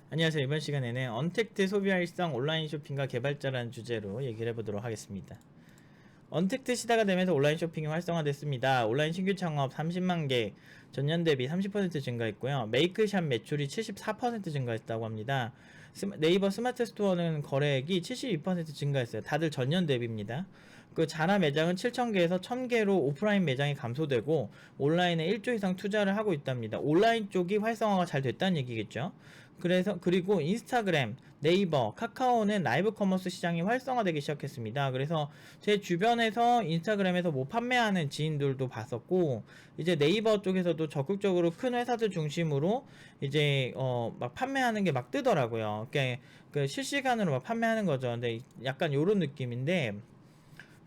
안녕하세요. 이번 시간에는 언택트 소비와 일상 온라인 쇼핑과 개발자라는 주제로 얘기를 해보도록 하겠습니다. 언택트 시대가 되면서 온라인 쇼핑이 활성화됐습니다. 온라인 신규 창업 30만 개, 전년 대비 30% 증가했고요. 메이크샵 매출이 74% 증가했다고 합니다. 네이버 스마트 스토어는 거래액이 72% 증가했어요. 다들 전년 대비입니다. 그 자라 매장은 7,000개에서 1,000개로 오프라인 매장이 감소되고 온라인에 1조 이상 투자를 하고 있답니다. 온라인 쪽이 활성화가 잘 됐다는 얘기겠죠. 그리고 인스타그램, 네이버, 카카오는 라이브 커머스 시장이 활성화되기 시작했습니다. 그래서 제 주변에서 인스타그램에서 뭐 판매하는 지인들도 봤었고, 이제 네이버 쪽에서도 적극적으로 큰 회사들 중심으로 이제 막 판매하는 게 막 뜨더라고요. 그러니까 그 실시간으로 막 판매하는 거죠. 근데 약간 요런 느낌인데,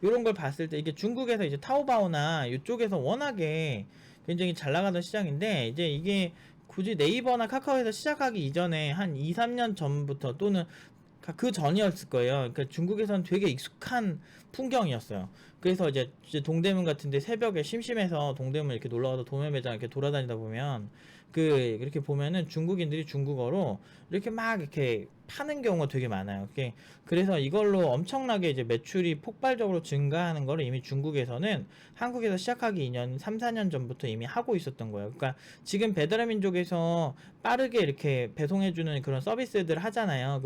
요런 걸 봤을 때 이게 중국에서 이제 타오바오나 이쪽에서 워낙에 굉장히 잘 나가던 시장인데, 이제 이게 굳이 네이버나 카카오에서 시작하기 이전에 한 2, 3년 전부터 또는 그 전이었을 거예요. 그러니까 중국에서는 되게 익숙한 풍경이었어요. 그래서 이제 동대문 같은데 새벽에 심심해서 동대문 이렇게 놀러가서 도매 매장 이렇게 돌아다니다 보면 이렇게 보면은 중국인들이 중국어로 이렇게 막 이렇게 파는 경우가 되게 많아요. 그래서 이걸로 엄청나게 이제 매출이 폭발적으로 증가하는 거를 이미 중국에서는 한국에서 시작하기 2년, 3, 4년 전부터 이미 하고 있었던 거예요. 그러니까 지금 배달의 민족에서 빠르게 이렇게 배송해주는 그런 서비스들 하잖아요.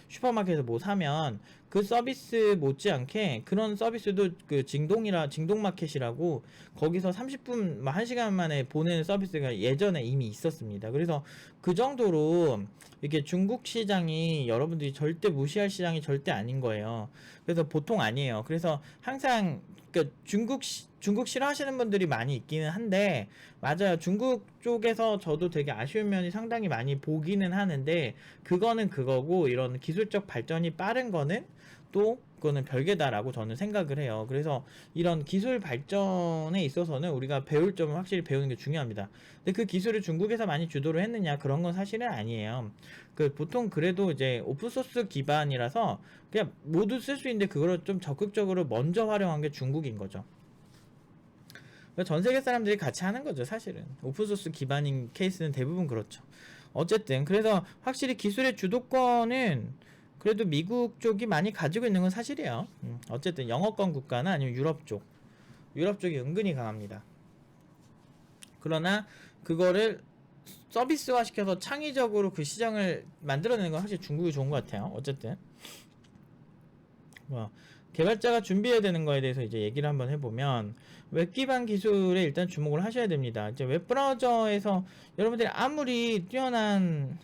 슈퍼마켓에서 뭐 사면 그 서비스 못지않게 그런 서비스도 그 징동마켓이라고 거기서 30분, 1시간 만에 보내는 서비스가 예전에 이미 있었습니다. 그래서 그 정도로 이게 중국 시장이 여러분들이 절대 무시할 시장이 절대 아닌 거예요. 그래서 보통 아니에요. 그래서 항상 중국 싫어하시는 분들이 많이 있기는 한데, 맞아요. 중국 쪽에서 저도 되게 아쉬운 면이 상당히 많이 보기는 하는데, 그거는 그거고 이런 기술적 발전이 빠른 거는 또 그거는 별개다라고 저는 생각을 해요. 그래서 이런 기술 발전에 있어서는 우리가 배울 점을 확실히 배우는 게 중요합니다. 근데 그 기술을 중국에서 많이 주도를 했느냐, 그런 건 사실은 아니에요. 보통 그래도 이제 오픈소스 기반이라서 그냥 모두 쓸 수 있는데 그거를 좀 적극적으로 먼저 활용한 게 중국인 거죠. 전 세계 사람들이 같이 하는 거죠, 사실은. 오픈소스 기반인 케이스는 대부분 그렇죠. 어쨌든, 그래서 확실히 기술의 주도권은 그래도 미국 쪽이 많이 가지고 있는 건 사실이에요. 어쨌든 영어권 국가나 아니면 유럽 쪽. 유럽 쪽이 은근히 강합니다. 그러나 그거를 서비스화 시켜서 창의적으로 그 시장을 만들어내는 건 확실히 중국이 좋은 것 같아요. 어쨌든. 개발자가 준비해야 되는 거에 대해서 이제 얘기를 한번 해보면, 웹 기반 기술에 일단 주목을 하셔야 됩니다. 이제 웹 브라우저에서 여러분들이 아무리 뛰어난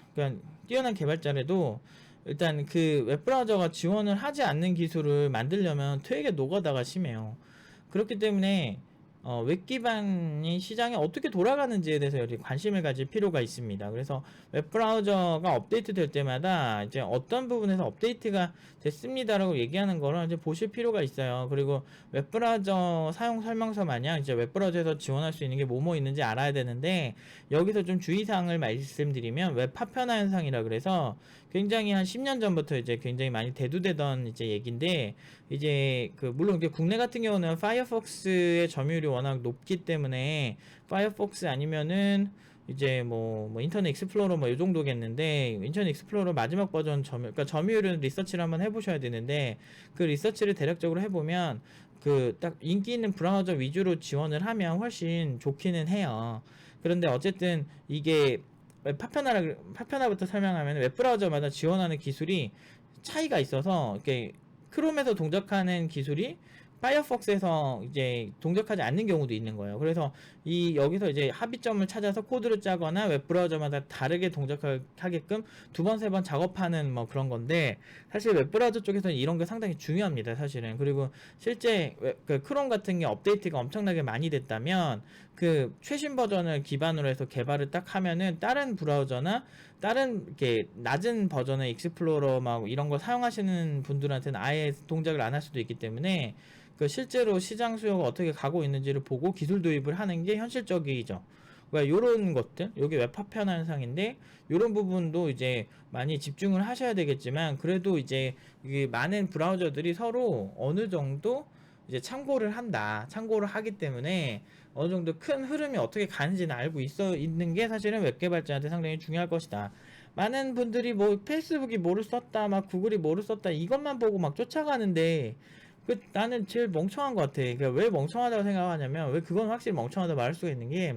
개발자라도 일단 그 웹 브라우저가 지원을 하지 않는 기술을 만들려면 되게 노가다가 심해요. 그렇기 때문에 웹 기반이 시장에 어떻게 돌아가는지에 대해서 여기 관심을 가질 필요가 있습니다. 그래서 웹 브라우저가 업데이트 될 때마다 이제 어떤 부분에서 업데이트가 됐습니다라고 얘기하는 거를 이제 보실 필요가 있어요. 그리고 웹 브라우저 사용 설명서 마냥 이제 웹 브라우저에서 지원할 수 있는 게 뭐뭐 있는지 알아야 되는데, 여기서 좀 주의사항을 말씀드리면 웹 파편화 현상이라 그래서 굉장히 한 10년 전부터 이제 굉장히 많이 대두되던 이제 얘기인데, 이제 물론 국내 같은 경우는 파이어폭스의 점유율이 워낙 높기 때문에 파이어폭스 아니면은 이제 뭐 인터넷 익스플로러 뭐 이 정도겠는데, 인터넷 익스플로러 마지막 버전 그러니까 점유율은 리서치를 한번 해보셔야 되는데, 그 리서치를 대략적으로 해보면 딱 인기 있는 브라우저 위주로 지원을 하면 훨씬 좋기는 해요. 그런데 어쨌든 이게 파편화부터 설명하면 웹브라우저마다 지원하는 기술이 차이가 있어서, 이렇게 크롬에서 동작하는 기술이 파이어폭스에서 이제 동작하지 않는 경우도 있는 거예요. 그래서 여기서 이제 합의점을 찾아서 코드를 짜거나 웹브라우저마다 다르게 동작하게끔 두 번, 세 번 작업하는 뭐 그런 건데, 사실 웹브라우저 쪽에서는 이런 게 상당히 중요합니다, 사실은. 그리고 실제 크롬 같은 게 업데이트가 엄청나게 많이 됐다면 최신 버전을 기반으로 해서 개발을 딱 하면은 다른 브라우저나 다른 이렇게 낮은 버전의 익스플로러 막 이런 거 사용하시는 분들한테는 아예 동작을 안 할 수도 있기 때문에 실제로 시장 수요가 어떻게 가고 있는지를 보고 기술 도입을 하는 게 현실적이죠. 그러니까 요런 것들, 요게 웹 파편 현상인데, 요런 부분도 이제 많이 집중을 하셔야 되겠지만, 그래도 이제 이게 많은 브라우저들이 서로 어느 정도 이제 참고를 한다. 참고를 하기 때문에 어느 정도 큰 흐름이 어떻게 가는지는 알고 있는 게 사실은 웹 개발자한테 상당히 중요할 것이다. 많은 분들이 뭐 페이스북이 뭐를 썼다, 막 구글이 뭐를 썼다 이것만 보고 막 쫓아가는데 나는 제일 멍청한 것 같아. 그러니까 왜 멍청하다고 생각하냐면 왜 그건 확실히 멍청하다고 말할 수가 있는 게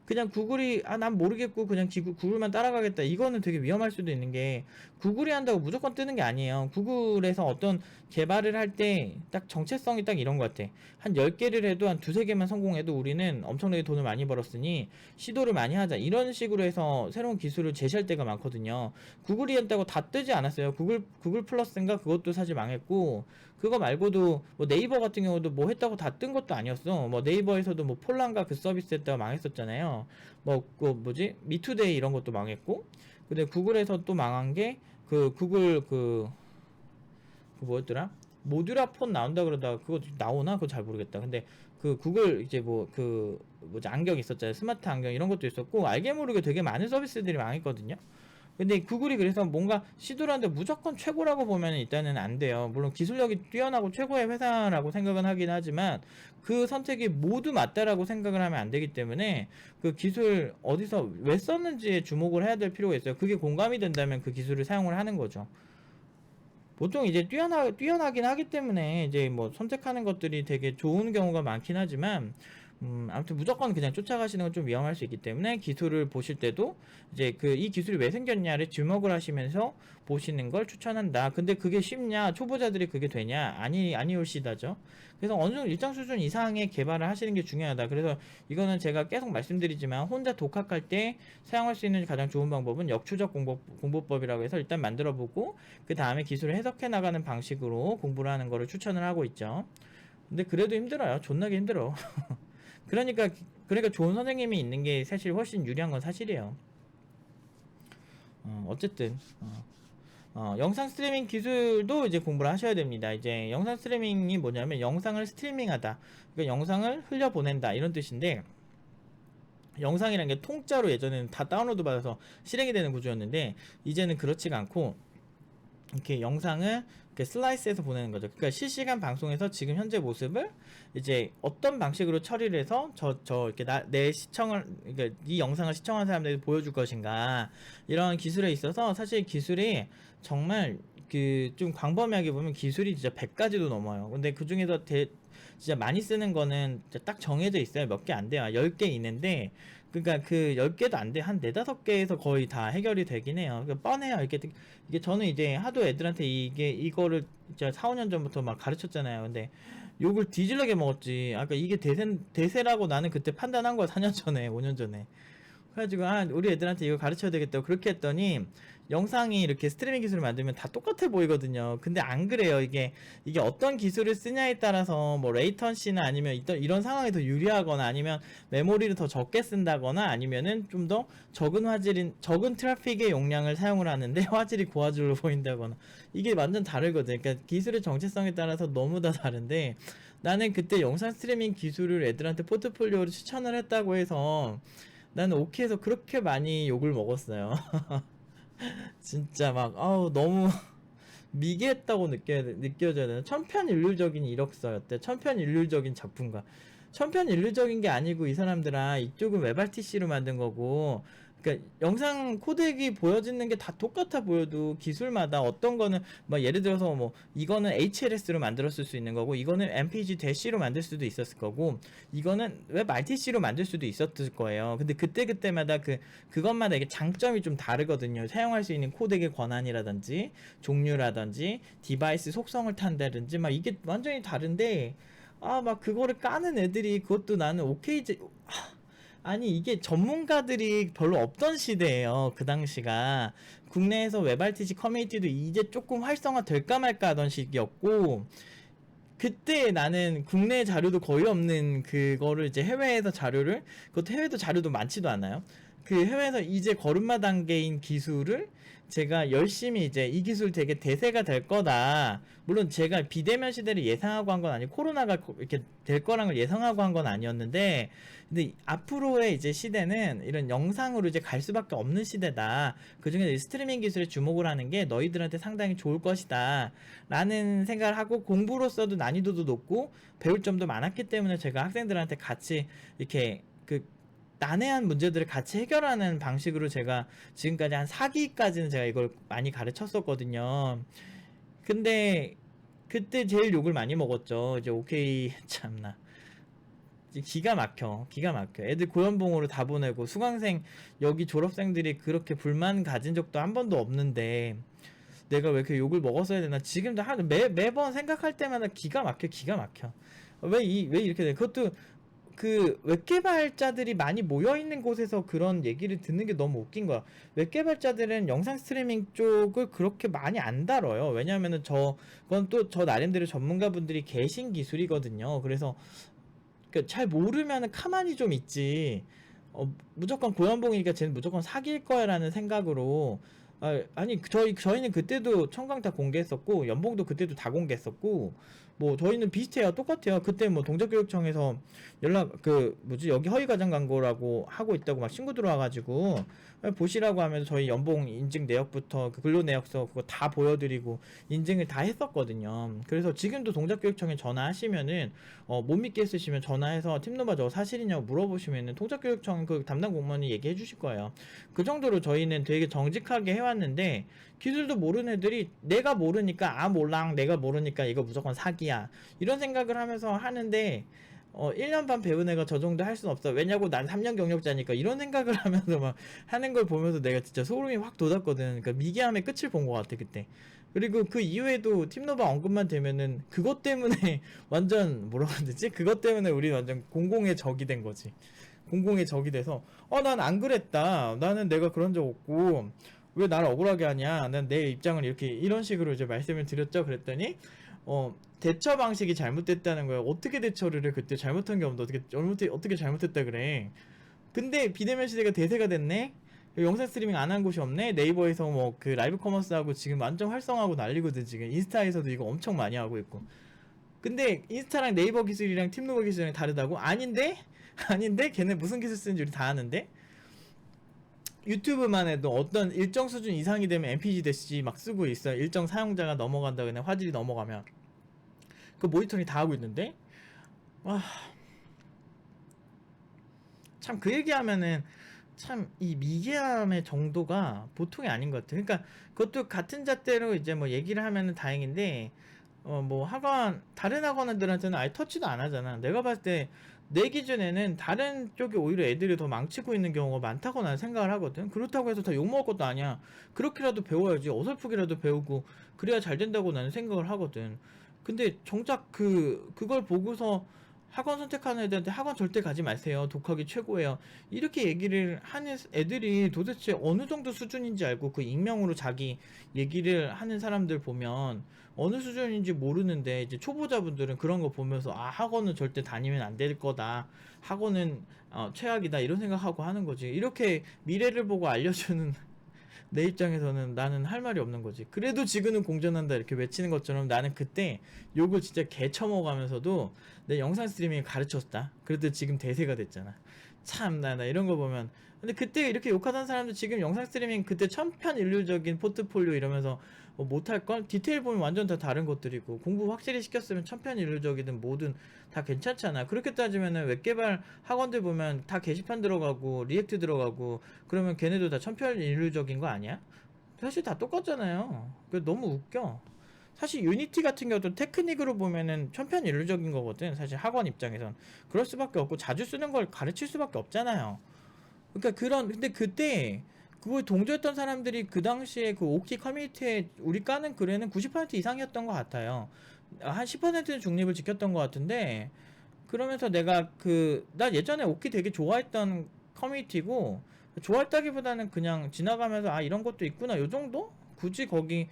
그냥 구글이 난 모르겠고 그냥 구글만 따라가겠다 이거는 되게 위험할 수도 있는 게 구글이 한다고 무조건 뜨는 게 아니에요. 구글에서 어떤 개발을 할 때 딱 정체성이 딱 이런 것 같아. 한 10개를 해도 한 두세 개만 성공해도 우리는 엄청나게 돈을 많이 벌었으니 시도를 많이 하자 이런 식으로 해서 새로운 기술을 제시할 때가 많거든요. 구글이 한다고 다 뜨지 않았어요. 구글 플러스인가 그것도 사실 망했고 그거 말고도 뭐 네이버 같은 경우도 뭐 했다고 다 뜬 것도 아니었어. 뭐 네이버에서도 뭐 폴란가 그 서비스 했다가 망했었잖아요. 뭐 그 뭐지 미투데이 이런 것도 망했고 근데 구글에서 또 망한 게 그 구글 그 뭐였더라 모듈라 폰 나온다 그러다가 그거 나오나 그거 잘 모르겠다. 근데 그 구글 이제 뭐 그 뭐지 안경 있었잖아요. 스마트 안경 이런 것도 있었고 알게 모르게 되게 많은 서비스들이 망했거든요. 근데 구글이 그래서 뭔가 시도를 하는데 무조건 최고라고 보면 일단은 안 돼요. 물론 기술력이 뛰어나고 최고의 회사라고 생각은 하긴 하지만 그 선택이 모두 맞다라고 생각을 하면 안 되기 때문에 그 기술 어디서 왜 썼는지에 주목을 해야 될 필요가 있어요. 그게 공감이 된다면 그 기술을 사용을 하는 거죠. 보통 이제 뛰어나긴 하기 때문에 이제 뭐 선택하는 것들이 되게 좋은 경우가 많긴 하지만 아무튼 무조건 그냥 쫓아가시는 건 좀 위험할 수 있기 때문에 기술을 보실 때도 이제 이 기술이 왜 생겼냐를 주목을 하시면서 보시는 걸 추천한다. 근데 그게 쉽냐? 초보자들이 그게 되냐? 아니올시다죠. 그래서 어느 정도 일정 수준 이상의 개발을 하시는 게 중요하다. 그래서 이거는 제가 계속 말씀드리지만 혼자 독학할 때 사용할 수 있는 가장 좋은 방법은 역추적 공부법이라고 해서 일단 만들어 보고 그 다음에 기술을 해석해 나가는 방식으로 공부를 하는 거를 추천을 하고 있죠. 근데 그래도 힘들어요. 존나게 힘들어. 그러니까 좋은 선생님이 있는 게 사실 훨씬 유리한 건 사실이에요. 어쨌든 영상 스트리밍 기술도 이제 공부를 하셔야 됩니다. 이제 영상 스트리밍이 뭐냐면 영상을 스트리밍하다. 그러니까 영상을 흘려보낸다 이런 뜻인데 영상이라는 게 통짜로 예전에는 다 다운로드 받아서 실행이 되는 구조였는데 이제는 그렇지가 않고 이렇게 영상을 이렇게 슬라이스해서 보내는 거죠. 그러니까 실시간 방송에서 지금 현재 모습을 이제 어떤 방식으로 처리를 해서 이렇게 내 시청을 그러니까 이 영상을 시청한 사람들에게 보여줄 것인가 이런 기술에 있어서 사실 기술이 정말 그 좀 광범위하게 보면 기술이 진짜 100가지도 넘어요. 근데 그 중에서 진짜 많이 쓰는 거는 딱 정해져 있어요. 몇 개 안 돼요. 10개 있는데 그러니까 그 10개도 안 돼. 한 4, 5개에서 거의 다 해결이 되긴 해요. 그러니까 뻔해요. 이게 저는 이제 하도 애들한테 이거를 진짜 4, 5년 전부터 막 가르쳤잖아요. 근데 욕을 뒤질러게 먹었지. 아까 이게 대세라고 나는 그때 판단한 거야. 4년 전에, 5년 전에. 그래가지고 우리 애들한테 이거 가르쳐야 되겠다고 그렇게 했더니 영상이 이렇게 스트리밍 기술을 만들면 다 똑같아 보이거든요. 근데 안 그래요. 이게 어떤 기술을 쓰냐에 따라서 뭐 레이턴시나 아니면 이런 상황이 더 유리하거나 아니면 메모리를 더 적게 쓴다거나 아니면은 좀 더 적은 트래픽의 용량을 사용을 하는데 화질이 고화질로 보인다거나 이게 완전 다르거든. 그러니까 기술의 정체성에 따라서 너무 다 다른데 나는 그때 영상 스트리밍 기술을 애들한테 포트폴리오로 추천을 했다고 해서 나는 오케이에서 그렇게 많이 욕을 먹었어요. 진짜 막 너무 미개했다고 느껴져야 되나? 천편일률적인 이력서였대. 천편일률적인 작품가. 천편일률적인 게 아니고 이 사람들아 이쪽은 웹RTC로 만든 거고 그러니까 영상 코덱이 보여지는 게 다 똑같아 보여도 기술마다 어떤 거는 뭐 예를 들어서 뭐 이거는 HLS로 만들었을 수 있는 거고 이거는 MPG-C로 만들 수도 있었을 거고 이거는 웹RTC로 만들 수도 있었을 거예요. 근데 그때마다 그것마다 이게 장점이 좀 다르거든요. 사용할 수 있는 코덱의 권한이라든지 종류라든지 디바이스 속성을 탄다든지 막 이게 완전히 다른데 막 그거를 까는 애들이 그것도 나는 오케이 아니 이게 전문가들이 별로 없던 시대예요. 그 당시가 국내에서 웹RTC 커뮤니티도 이제 조금 활성화 될까 말까 하던 시기였고 그때 나는 국내 자료도 거의 없는 그거를 이제 해외에서 자료를 그것도 해외도 자료도 많지도 않아요. 그 해외에서 이제 걸음마 단계인 기술을 제가 열심히 이제 이 기술 되게 대세가 될 거다. 물론 제가 비대면 시대를 예상하고 한 건 아니고 코로나가 이렇게 될 거란 걸 예상하고 한 건 아니었는데, 근데 앞으로의 이제 시대는 이런 영상으로 이제 갈 수밖에 없는 시대다. 그중에 스트리밍 기술에 주목을 하는 게 너희들한테 상당히 좋을 것이다. 라는 생각을 하고 공부로서도 난이도도 높고 배울 점도 많았기 때문에 제가 학생들한테 같이 이렇게 그 난해한 문제들을 같이 해결하는 방식으로 제가 지금까지 한 4기까지는 제가 이걸 많이 가르쳤었거든요. 근데 그때 제일 욕을 많이 먹었죠. 이제 오케이 참나 기가 막혀 기가 막혀. 애들 고연봉으로 다 보내고 수강생 여기 졸업생들이 그렇게 불만 가진 적도 한 번도 없는데 내가 왜 이렇게 욕을 먹었어야 되나. 지금도 매번 생각할 때마다 기가 막혀 기가 막혀. 왜 이렇게 돼. 그것도 그 웹개발자들이 많이 모여있는 곳에서 그런 얘기를 듣는 게 너무 웃긴 거야. 웹개발자들은 영상 스트리밍 쪽을 그렇게 많이 안 다뤄요. 왜냐하면은 그건 또 저 나름대로 전문가분들이 계신 기술이거든요. 그래서 잘 모르면은 가만히 좀 있지. 무조건 고연봉이니까 쟤는 무조건 사귈 거야 라는 생각으로. 아니 저희는 그때도 청강 다 공개했었고 연봉도 그때도 다 공개했었고 뭐 저희는 비슷해요. 똑같아요. 그때 뭐 동작교육청에서 연락 여기 허위과장 광고라고 하고 있다고 막 신고 들어와가지고 보시라고 하면서 저희 연봉 인증 내역부터 그 근로 내역서 그거 다 보여드리고 인증을 다 했었거든요. 그래서 지금도 동작교육청에 전화하시면은 못 믿겠으시면 전화해서 팀노바 저거 사실이냐고 물어보시면은 동작교육청 그 담당 공무원이 얘기해 주실 거예요. 그 정도로 저희는 되게 정직하게 해왔는데 기술도 모르는 애들이 내가 모르니까 몰라 내가 모르니까 이거 무조건 사기야 이런 생각을 하면서 하는데 1년 반 배운 애가 저 정도 할 순 없어. 왜냐고 난 3년 경력자니까 이런 생각을 하면서 막 하는 걸 보면서 내가 진짜 소름이 확 돋았거든. 그러니까 미개함의 끝을 본 것 같아 그때. 그리고 그 이후에도 팀노바 언급만 되면은 그것 때문에 완전 뭐라고 해야 되지? 그것 때문에 우리 완전 공공의 적이 된 거지. 공공의 적이 돼서 난 안 그랬다. 나는 내가 그런 적 없고 왜 나를 억울하게 하냐. 난 내 입장을 이런 식으로 이제 말씀을 드렸죠. 그랬더니 대처 방식이 잘못됐다는 거야. 어떻게 대처를 해? 그때 잘못한 게 없는데 어떻게 잘못했다 그래. 근데 비대면 시대가 대세가 됐네. 영상 스트리밍 안 한 곳이 없네. 네이버에서 뭐 그 라이브 커머스 하고 지금 완전 활성화하고 난리거든. 지금 인스타에서도 이거 엄청 많이 하고 있고. 근데 인스타랑 네이버 기술이랑 팀노버 기술이랑 다르다고? 아닌데 걔네 무슨 기술 쓰는지 우리 다 아는데. 유튜브만 해도 어떤 일정 수준 이상이 되면 MPG 대시 막 쓰고 있어요. 일정 사용자가 넘어간다 그냥 화질이 넘어가면 그 모니터링 다 하고 있는데. 참 그 얘기하면은 참 이 미개함의 정도가 보통이 아닌 것 같아요. 그러니까 그것도 같은 잣대로 이제 뭐 얘기를 하면은 다행인데 뭐 다른 학원들한테는 아예 터치도 안 하잖아. 내가 봤을 때 내 기준에는 다른 쪽이 오히려 애들이 더 망치고 있는 경우가 많다고 나는 생각을 하거든. 그렇다고 해서 다 욕먹을 것도 아니야. 그렇게라도 배워야지. 어설프게라도 배우고 그래야 잘 된다고 나는 생각을 하거든. 근데 정작 그걸 보고서 학원 선택하는 애들한테 학원 절대 가지 마세요. 독학이 최고예요. 이렇게 얘기를 하는 애들이 도대체 어느 정도 수준인지 알고 그 익명으로 자기 얘기를 하는 사람들 보면 어느 수준인지 모르는데 이제 초보자분들은 그런 거 보면서 학원은 절대 다니면 안 될 거다. 학원은 최악이다. 이런 생각하고 하는 거지. 이렇게 미래를 보고 알려주는 내 입장에서는 나는 할 말이 없는 거지. 그래도 지금은 공존한다 이렇게 외치는 것처럼 나는 그때 욕을 진짜 개 처먹으면서도 내 영상 스트리밍을 가르쳤다. 그래도 지금 대세가 됐잖아. 참 나 이런 거 보면. 근데 그때 이렇게 욕하던 사람들 지금 영상 스트리밍 그때 천편일률적인 포트폴리오 이러면서 못할걸? 디테일 보면 완전 다 다른 것들이고 공부 확실히 시켰으면 천편일률적이든 뭐든 다 괜찮잖아. 그렇게 따지면은 웹개발 학원들 보면 다 게시판 들어가고 리액트 들어가고 그러면 걔네도 다 천편일률적인 거 아니야? 사실 다 똑같잖아요. 그 너무 웃겨. 사실 유니티 같은 경우도 테크닉으로 보면은 천편일률적인 거거든. 사실 학원 입장에선 그럴 수밖에 없고 자주 쓰는 걸 가르칠 수밖에 없잖아요. 그러니까 근데 그때 그걸 동조했던 사람들이 그 당시에 그 오키 커뮤니티에 우리 까는 글에는 90% 이상이었던 것 같아요. 한 10%는 중립을 지켰던 것 같은데. 그러면서 내가 나 예전에 오키 되게 좋아했던 커뮤니티고, 좋아했다기보다는 그냥 지나가면서 이런 것도 있구나 요 정도? 굳이 거기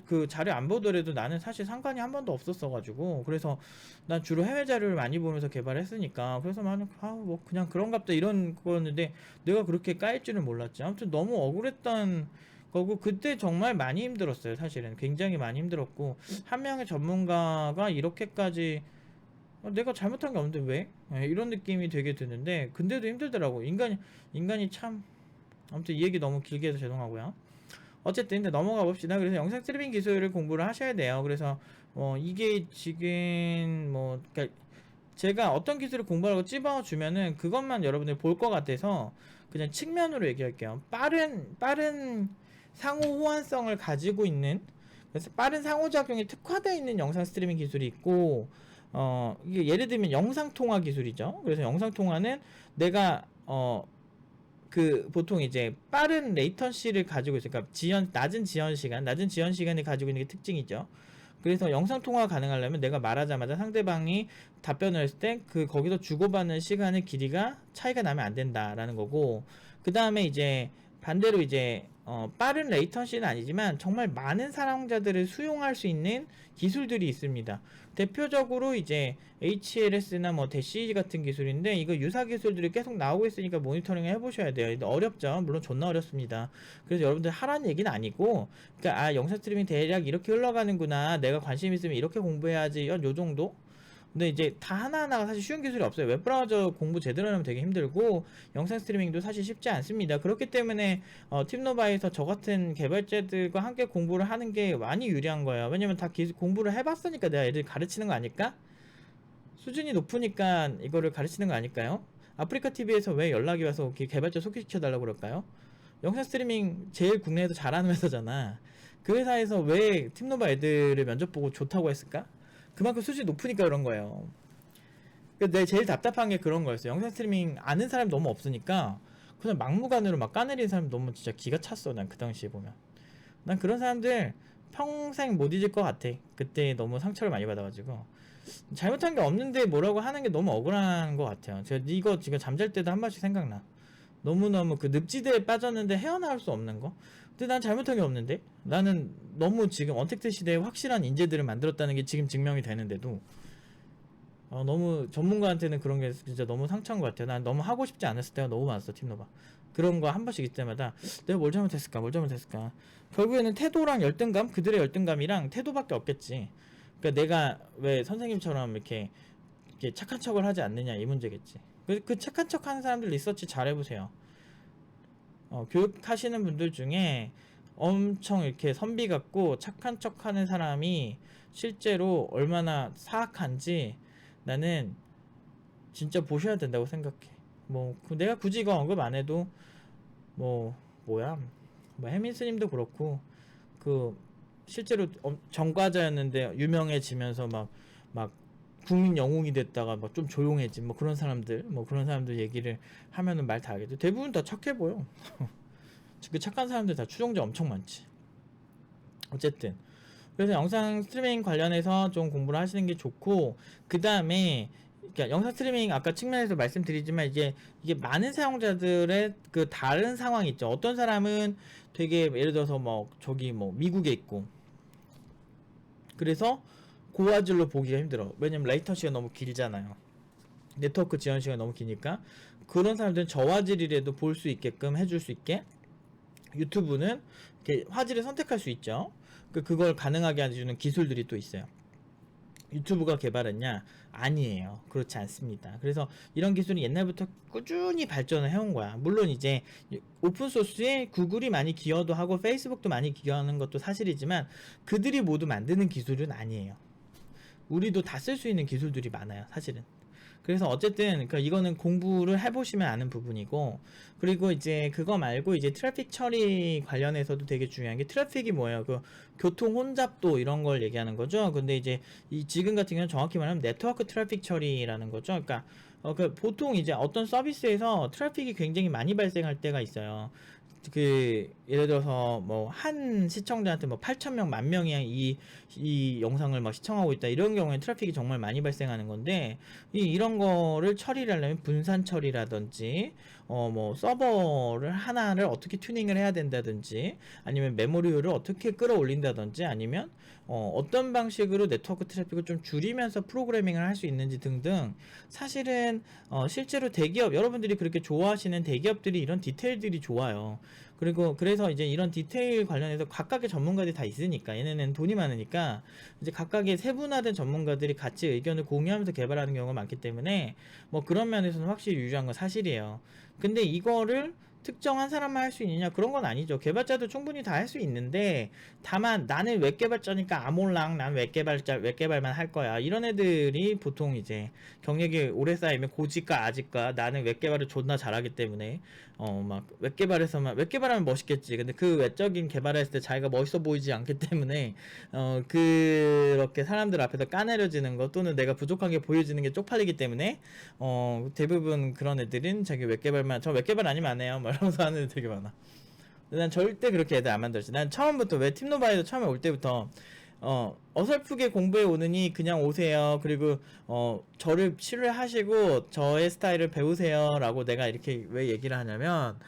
그 자료 안 보더라도 나는 사실 상관이 한 번도 없었어가지고, 그래서 난 주로 해외 자료를 많이 보면서 개발했으니까, 그래서 나는 뭐 그냥 그런갑다 이런 거였는데 내가 그렇게 까일 줄은 몰랐지. 아무튼 너무 억울했던 거고, 그때 정말 많이 힘들었어요. 사실은 굉장히 많이 힘들었고, 한 명의 전문가가 이렇게까지 내가 잘못한 게 없는데 왜? 이런 느낌이 되게 드는데, 근데도 힘들더라고. 인간이 참. 아무튼 이 얘기 너무 길게 해서 죄송하고요. 어쨌든 이제 넘어가 봅시다. 그래서 영상 스트리밍 기술을 공부를 하셔야 돼요. 그래서 이게 지금 그러니까 제가 어떤 기술을 공부하라고 찝어주면은 그것만 여러분들 볼 것 같아서 그냥 측면으로 얘기할게요. 빠른 상호 호환성을 가지고 있는, 그래서 빠른 상호작용에 특화되어 있는 영상 스트리밍 기술이 있고, 이게 예를 들면 영상 통화 기술이죠. 그래서 영상 통화는 내가 그 보통 이제 빠른 레이턴시를 가지고 있어요. 그러니까 낮은 지연 시간을 가지고 있는 게 특징이죠. 그래서 영상 통화가 가능하려면 내가 말하자마자 상대방이 답변을 했을 때 그 거기서 주고받는 시간의 길이가 차이가 나면 안 된다라는 거고, 그 다음에 이제 반대로 이제 빠른 레이턴시는 아니지만 정말 많은 사용자들을 수용할 수 있는 기술들이 있습니다. 대표적으로 이제 HLS나 뭐 대시 같은 기술인데, 이거 유사 기술들이 계속 나오고 있으니까 모니터링 해보셔야 돼요. 어렵죠. 물론 존나 어렵습니다. 그래서 여러분들 하라는 얘기는 아니고, 그러니까 영상 스트리밍 대략 이렇게 흘러가는구나, 내가 관심 있으면 이렇게 공부해야지, 요 정도. 근데 이제 다 하나하나가 사실 쉬운 기술이 없어요. 웹브라우저 공부 제대로 하면 되게 힘들고, 영상 스트리밍도 사실 쉽지 않습니다. 그렇기 때문에 팁노바에서 저 같은 개발자들과 함께 공부를 하는 게 많이 유리한 거예요. 왜냐면 다 공부를 해봤으니까 내가 애들 가르치는 거 아닐까? 수준이 높으니까 이거를 가르치는 거 아닐까요? 아프리카 TV에서 왜 연락이 와서 개발자 소개시켜 달라고 그럴까요? 영상 스트리밍 제일 국내에서 잘하는 회사잖아. 그 회사에서 왜 팁노바 애들을 면접 보고 좋다고 했을까? 그만큼 수준이 높으니까 그런 거예요. 내 제일 답답한 게 그런 거였어요. 영상 스트리밍 아는 사람이 너무 없으니까 그냥 막무가내로 막 까내리는 사람이 너무 진짜 기가 찼어. 난 그 당시에 보면. 난 그런 사람들 평생 못 잊을 것 같아. 그때 너무 상처를 많이 받아가지고. 잘못한 게 없는데 뭐라고 하는 게 너무 억울한 것 같아요. 제가 이거 지금 잠잘 때도 한 번씩 생각나. 너무너무 그 늪지대에 빠졌는데 헤어나올 수 없는 거. 근데 난 잘못한 게 없는데, 나는 너무 지금 언택트 시대에 확실한 인재들을 만들었다는 게 지금 증명이 되는데도 너무 전문가한테는 그런 게 진짜 너무 상처인 것 같아요. 난 너무 하고 싶지 않았을 때가 너무 많았어. 팁노바 그런 거 한 번씩 있을 때마다 내가 뭘 잘못했을까, 결국에는 태도랑 열등감, 그들의 열등감이랑 태도밖에 없겠지. 그러니까 내가 왜 선생님처럼 이렇게 착한 척을 하지 않느냐, 이 문제겠지. 그 착한 척 하는 사람들 리서치 잘 해보세요. 교육하시는 분들 중에 엄청 이렇게 선비 같고 착한 척 하는 사람이 실제로 얼마나 사악한지 나는 진짜 보셔야 된다고 생각해. 내가 굳이 이거 언급 안 해도 해민스님도 그렇고, 실제로 전과자였는데 유명해지면서 막 국민 영웅이 됐다가 막 좀 조용해진 그런 사람들 얘기를 하면은 말 다 하겠죠. 대부분 다 착해 보여. 그 착한 사람들 다 추종자 엄청 많지. 어쨌든 그래서 영상 스트리밍 관련해서 좀 공부를 하시는 게 좋고, 그 다음에 그러니까 영상 스트리밍 아까 측면에서 말씀드리지만 이게 많은 사용자들의 그 다른 상황이 있죠. 어떤 사람은 되게 예를 들어서 미국에 있고, 그래서 고화질로 보기가 힘들어. 왜냐면 레이턴시가 너무 길잖아요. 네트워크 지연 시간이 너무 기니까. 그런 사람들은 저화질이라도 볼 수 있게끔 해줄 수 있게 유튜브는 이렇게 화질을 선택할 수 있죠. 그걸 가능하게 해주는 기술들이 또 있어요. 유튜브가 개발했냐? 아니에요. 그렇지 않습니다. 그래서 이런 기술이 옛날부터 꾸준히 발전을 해온 거야. 물론 이제 오픈소스에 구글이 많이 기여도 하고 페이스북도 많이 기여하는 것도 사실이지만, 그들이 모두 만드는 기술은 아니에요. 우리도 다 쓸 수 있는 기술들이 많아요, 사실은. 그래서 어쨌든 그러니까 이거는 공부를 해보시면 아는 부분이고, 그리고 이제 그거 말고 이제 트래픽 처리 관련해서도 되게 중요한 게, 트래픽이 뭐예요? 교통 혼잡도 이런 걸 얘기하는 거죠. 근데 이제 지금 같은 경우는 정확히 말하면 네트워크 트래픽 처리라는 거죠. 그러니까 보통 이제 어떤 서비스에서 트래픽이 굉장히 많이 발생할 때가 있어요. 예를 들어서 한 시청자한테 8,000명, 10,000명이 이 영상을 시청하고 있다, 이런 경우에 트래픽이 정말 많이 발생하는 건데, 이런 거를 처리를 하려면 분산 처리라든지 뭐 서버를 하나를 어떻게 튜닝을 해야 된다든지, 아니면 메모리를 어떻게 끌어올린다든지, 아니면 어떤 방식으로 네트워크 트래픽을 좀 줄이면서 프로그래밍을 할 수 있는지 등등. 사실은 실제로 대기업, 여러분들이 그렇게 좋아하시는 대기업들이 이런 디테일들이 좋아요. 그리고 그래서 이제 이런 디테일 관련해서 각각의 전문가들이 다 있으니까, 얘네는 돈이 많으니까 이제 각각의 세분화된 전문가들이 같이 의견을 공유하면서 개발하는 경우가 많기 때문에 뭐 그런 면에서는 확실히 유리한 건 사실이에요. 근데 이거를 특정한 사람만 할 수 있느냐, 그런 건 아니죠. 개발자도 충분히 다 할 수 있는데, 다만 나는 웹 개발자니까 아몰랑 난 웹 개발만 할 거야, 이런 애들이 보통 이제 경력이 오래 쌓이면 고지과 아직과 나는 웹 개발을 존나 잘하기 때문에 막 웹 개발에서만, 웹 개발하면 멋있겠지. 근데 그 외적인 개발했을 때 자기가 멋있어 보이지 않기 때문에 그렇게 사람들 앞에서 까내려지는 것, 또는 내가 부족한 게 보여지는 게 쪽팔리기 때문에 대부분 그런 애들은 자기 웹 개발만, 저 웹 개발 아니면 안 해요, 막 이러면서 하는 애들 되게 많아. 난 절대 그렇게 애들 안 만들었지. 난 처음부터, 왜 팀노바에도 처음에 올 때부터 어설프게 공부해 오느니 그냥 오세요. 그리고 저를 신뢰하시고 저의 스타일을 배우세요 라고 내가 이렇게 왜 얘기를 하냐면,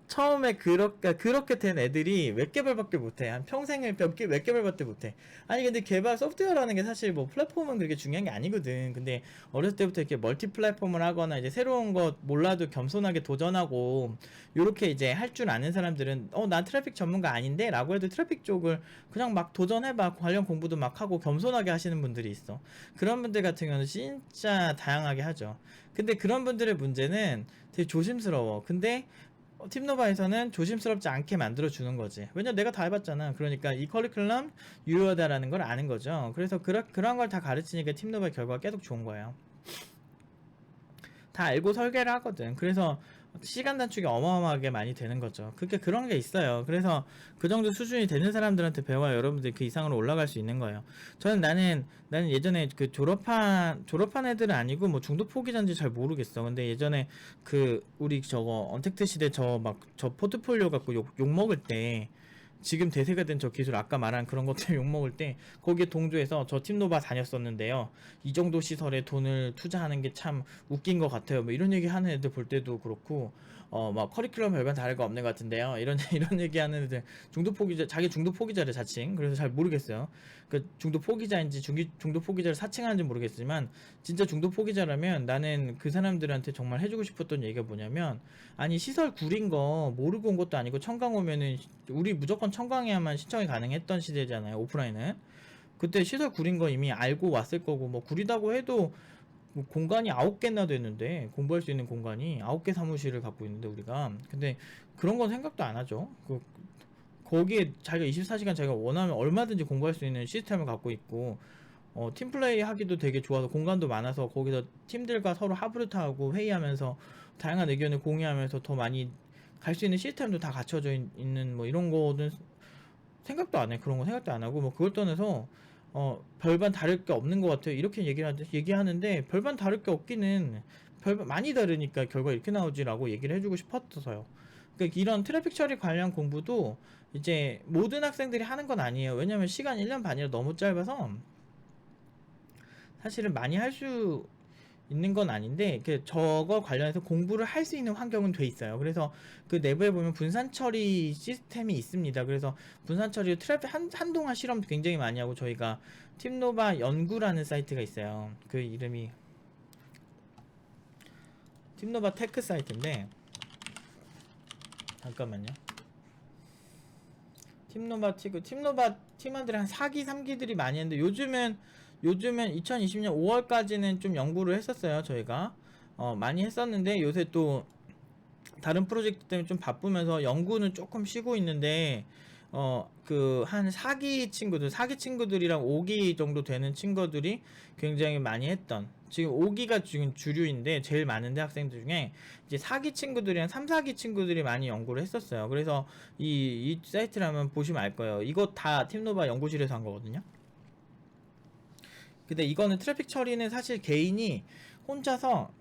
처음에 그렇게 된 애들이 웹 개발밖에 못해. 한 평생을 웹 개발밖에 못해. 아니 근데 개발 소프트웨어라는 게 사실 뭐 플랫폼은 그렇게 중요한 게 아니거든. 근데 어렸을 때부터 이렇게 멀티 플랫폼을 하거나 이제 새로운 것 몰라도 겸손하게 도전하고 요렇게 이제 할 줄 아는 사람들은 난 트래픽 전문가 아닌데 라고 해도 트래픽 쪽을 그냥 막 도전해봐, 관련 공부도 막 하고 겸손하게 하시는 분들이 있어. 그런 분들 같은 경우는 진짜 다양하게 하죠. 근데 그런 분들의 문제는 되게 조심스러워. 근데 팀노바에서는 조심스럽지 않게 만들어주는 거지. 왜냐, 내가 다 해봤잖아. 그러니까 이 커리큘럼 유효하다라는 걸 아는 거죠. 그래서 그런 걸 다 가르치니까 팀노바의 결과가 계속 좋은 거예요. 다 알고 설계를 하거든. 그래서 시간 단축이 어마어마하게 많이 되는 거죠. 그게 그런 게 있어요. 그래서 그 정도 수준이 되는 사람들한테 배워야 여러분들이 그 이상으로 올라갈 수 있는 거예요. 나는 예전에 그 졸업한 애들은 아니고 뭐 중도 포기자인지 잘 모르겠어. 근데 예전에 그 우리 저거 언택트 시대 저 포트폴리오 갖고 욕 먹을 때, 지금 대세가 된 저 기술, 아까 말한 그런 것들 욕먹을 때 거기에 동조해서 저 팀노바 다녔었는데요, 이 정도 시설에 돈을 투자하는 게 참 웃긴 것 같아요, 뭐 이런 얘기 하는 애들 볼 때도 그렇고, 막 커리큘럼 별반 다를 거 없는 것 같은데요, 이런 얘기 하는 애들, 중도 포기자, 자기 중도 포기자를 자칭, 그래서 잘 모르겠어요. 그 중도 포기자인지 중도 포기자를 사칭하는지 모르겠지만, 진짜 중도 포기자라면 나는 그 사람들한테 정말 해주고 싶었던 얘기가 뭐냐면, 아니 시설 구린 거 모르고 온 것도 아니고 청강 오면은 우리 무조건 청강해야만 신청이 가능했던 시대잖아요, 오프라인은. 그때 시설 구린 거 이미 알고 왔을 거고, 뭐 구리다고 해도 뭐 공간이 9개나 되는데, 공부할 수 있는 공간이 9개 사무실을 갖고 있는데 우리가, 근데 그런 건 생각도 안 하죠. 거기에 자기가 24시간 자기가 원하면 얼마든지 공부할 수 있는 시스템을 갖고 있고, 팀플레이 하기도 되게 좋아서, 공간도 많아서 거기서 팀들과 서로 하브르트하고 회의하면서 다양한 의견을 공유하면서 더 많이 갈 수 있는 시스템도 다 갖춰져 있는, 뭐 이런 거는 생각도 안 해. 그런 거 생각도 안 하고, 뭐 그걸 떠나서 별반 다를 게 없는 것 같아요, 이렇게 얘기하는데, 별반 다를 게 없기는, 별반 많이 다르니까 결과 이렇게 나오지라고 얘기를 해주고 싶었어요. 그러니까 이런 트래픽 처리 관련 공부도 이제 모든 학생들이 하는 건 아니에요. 왜냐면 시간 1년 반이라 너무 짧아서 사실은 많이 할 수 있는 건 아닌데, 저거 관련해서 공부를 할 수 있는 환경은 돼 있어요. 그래서 그 내부에 보면 분산 처리 시스템이 있습니다. 그래서 분산 처리 트래픽 한동안 실험 굉장히 많이 하고, 저희가 팀노바 연구라는 사이트가 있어요. 그 이름이 팀노바 테크 사이트인데, 잠깐만요. 팀노바 팀원들이 한 4기 3기들이 많이 했는데, 요즘은 2020년 5월까지는 좀 연구를 했었어요, 저희가. 많이 했었는데, 요새 또 다른 프로젝트 때문에 좀 바쁘면서 연구는 조금 쉬고 있는데, 한 4기 친구들이랑 5기 정도 되는 친구들이 굉장히 많이 했던, 지금 5기가 지금 주류인데 제일 많은데 학생들 중에 이제 4기 친구들이랑 3, 4기 친구들이 많이 연구를 했었어요. 그래서 이 사이트를 한번 보시면 알 거예요. 이거 다 팀노바 연구실에서 한 거거든요. 근데 이거는 트래픽 처리는 사실 개인이 혼자서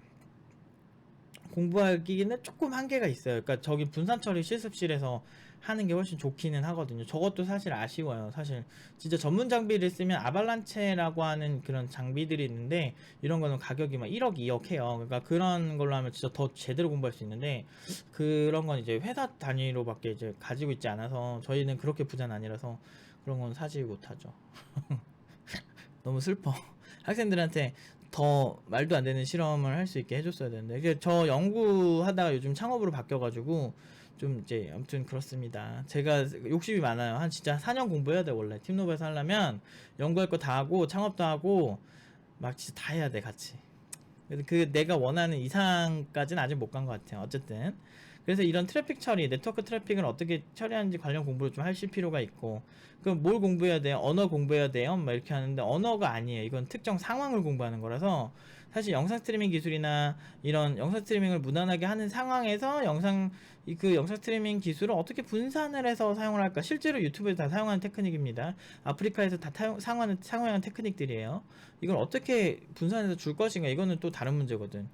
공부하기에는 조금 한계가 있어요. 그러니까 저기 분산 처리 실습실에서 하는 게 훨씬 좋기는 하거든요. 저것도 사실 아쉬워요. 사실 진짜 전문 장비를 쓰면 아발란체라고 하는 그런 장비들이 있는데 이런 거는 가격이 막 1억, 2억 해요. 그러니까 그런 걸로 하면 진짜 더 제대로 공부할 수 있는데 그런 건 이제 회사 단위로밖에 이제 가지고 있지 않아서 저희는 그렇게 부자는 아니라서 그런 건 사지 못하죠. 너무 슬퍼. 학생들한테 더 말도 안 되는 실험을 할 수 있게 해줬어야 되는데 저 연구하다가 요즘 창업으로 바뀌어가지고 좀 이제 아무튼 그렇습니다. 제가 욕심이 많아요. 한 진짜 4년 공부해야 돼. 원래 팀노브에서 하려면 연구할 거 다 하고 창업도 하고 막 진짜 다 해야 돼 같이. 그 내가 원하는 이상까지는 아직 못 간 것 같아요. 어쨌든 그래서 이런 트래픽 처리, 네트워크 트래픽을 어떻게 처리하는지 관련 공부를 좀 하실 필요가 있고, 그럼 뭘 공부해야 돼요? 언어 공부해야 돼요? 막 이렇게 하는데 언어가 아니에요. 이건 특정 상황을 공부하는 거라서 사실 영상 스트리밍 기술이나 이런 영상 스트리밍을 무난하게 하는 상황에서 그 영상 스트리밍 기술을 어떻게 분산을 해서 사용을 할까? 실제로 유튜브에서 다 사용하는 테크닉입니다. 아프리카에서 다 사용하는 테크닉들이에요. 이걸 어떻게 분산해서 줄 것인가? 이거는 또 다른 문제거든.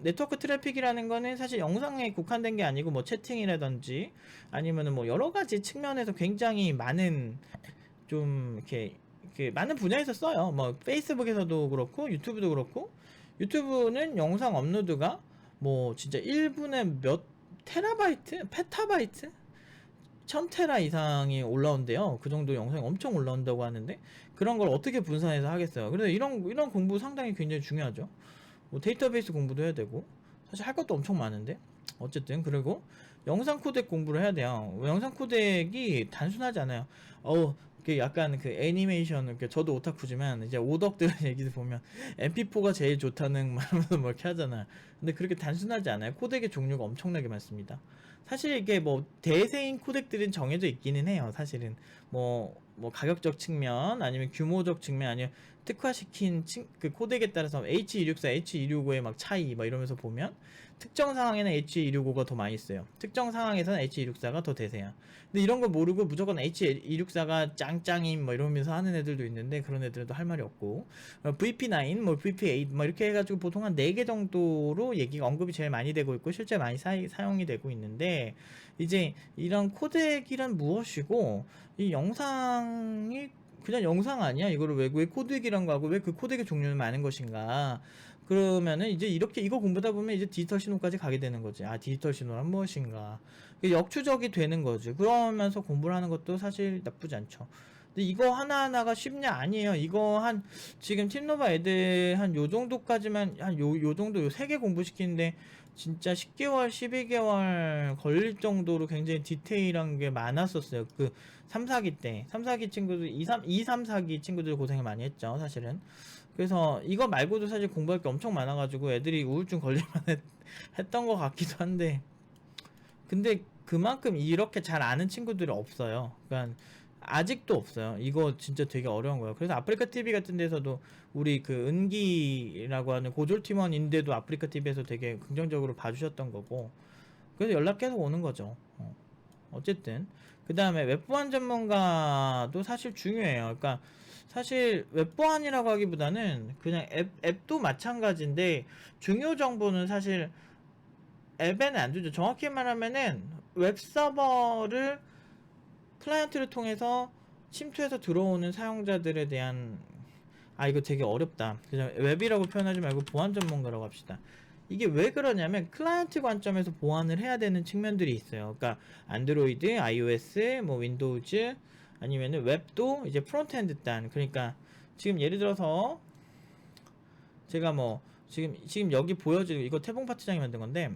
네트워크 트래픽이라는 거는 사실 영상에 국한된 게 아니고 뭐 채팅이라든지 아니면은 뭐 여러 가지 측면에서 굉장히 많은 좀 이렇게 많은 분야에서 써요. 뭐 페이스북에서도 그렇고 유튜브도 그렇고 유튜브는 영상 업로드가 뭐 진짜 1분에 몇 테라바이트? 페타바이트? 1000테라 이상이 올라온대요. 그 정도 영상이 엄청 올라온다고 하는데 그런 걸 어떻게 분산해서 하겠어요. 그래서 이런 공부 상당히 굉장히 중요하죠. 뭐 데이터베이스 공부도 해야 되고 사실 할 것도 엄청 많은데 어쨌든 그리고 영상 코덱 공부를 해야 돼요. 영상 코덱이 단순하지 않아요. 그 약간 그 애니메이션, 저도 오타쿠지만 이제 오덕들 얘기를 보면 MP4가 제일 좋다는 말하면서 뭐 이렇게 하잖아. 근데 그렇게 단순하지 않아요. 코덱의 종류가 엄청나게 많습니다. 사실 이게 뭐 대세인 코덱들은 정해져 있기는 해요. 사실은 뭐 가격적 측면 아니면 규모적 측면 아니면 특화시킨 그 코덱에 따라서 H264, H265의 막 차이 막 이러면서 보면 특정 상황에는 H265가 더 많이 써요. 특정 상황에서는 H264가 더 대세야. 근데 이런 거 모르고 무조건 H264가 짱짱임 뭐 이러면서 하는 애들도 있는데 그런 애들은 또 할 말이 없고 VP9, 뭐 VP8 뭐 이렇게 해가지고 보통 한 4개 정도로 얘기가 언급이 제일 많이 되고 있고 실제 많이 사용이 되고 있는데 이제 이런 코덱이란 무엇이고 이 영상이 그냥 영상 아니야? 이거를 왜 코덱이란 거 하고 왜 그 코덱의 종류는 많은 것인가? 그러면은 이제 이렇게 이거 공부하다 보면 이제 디지털 신호까지 가게 되는 거지. 아, 디지털 신호란 무엇인가? 역추적이 되는 거지. 그러면서 공부를 하는 것도 사실 나쁘지 않죠. 근데 이거 하나하나가 쉽냐? 아니에요. 이거 지금 팀노바 애들 한 요 정도까지만, 요 정도 요 3개 공부시키는데, 진짜 10개월, 12개월 걸릴 정도로 굉장히 디테일한 게 많았었어요. 그 3, 4기 때. 3, 4기 친구들, 2, 3, 4기 친구들 고생을 많이 했죠, 사실은. 그래서 이거 말고도 사실 공부할 게 엄청 많아가지고 애들이 우울증 걸릴만 했던 것 같기도 한데, 근데 그만큼 이렇게 잘 아는 친구들이 없어요. 그러니까 아직도 없어요. 이거 진짜 되게 어려운 거예요. 그래서 아프리카 TV 같은 데서도 우리 그 은기라고 하는 고졸 팀원인데도 아프리카 TV에서 되게 긍정적으로 봐주셨던 거고, 그래서 연락 계속 오는 거죠. 어쨌든 그 다음에 웹보안 전문가도 사실 중요해요. 그러니까 사실 웹보안이라고 하기보다는 그냥 앱도 마찬가지인데 중요 정보는 사실 앱에는 안 주죠. 정확히 말하면은 웹서버를 클라이언트를 통해서 침투해서 들어오는 사용자들에 대한 이거 되게 어렵다. 그냥 웹이라고 표현하지 말고 보안 전문가라고 합시다. 이게 왜 그러냐면 클라이언트 관점에서 보안을 해야 되는 측면들이 있어요. 그러니까 안드로이드, iOS, 뭐 윈도우즈 아니면은 웹도 이제 프론트엔드 단. 그러니까 지금 예를 들어서 제가 뭐 지금 여기 보여지는 이거 태봉 파트장이 만든 건데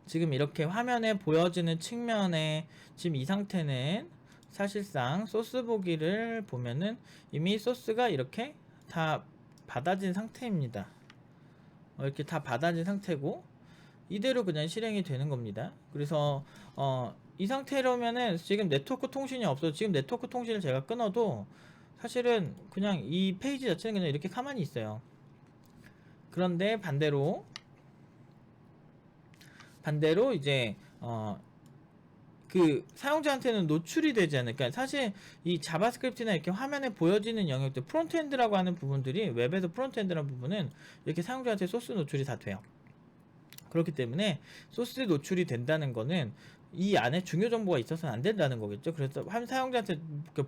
지금 이렇게 화면에 보여지는 측면에 지금 이 상태는 사실상 소스 보기를 보면은 이미 소스가 이렇게 다 받아진 상태입니다. 이렇게 다 받아진 상태고 이대로 그냥 실행이 되는 겁니다. 그래서 이 상태로면은 지금 네트워크 통신이 없어서 지금 네트워크 통신을 제가 끊어도 사실은 그냥 이 페이지 자체는 그냥 이렇게 가만히 있어요. 그런데 반대로 이제 그 사용자한테는 노출이 되지 않을까. 사실 이 자바스크립트나 이렇게 화면에 보여지는 영역들 프론트엔드라고 하는 부분들이 웹에서 프론트엔드라는 부분은 이렇게 사용자한테 소스 노출이 다 돼요. 그렇기 때문에 소스 노출이 된다는 거는 이 안에 중요 정보가 있어서는 안 된다는 거겠죠. 그래서 사용자한테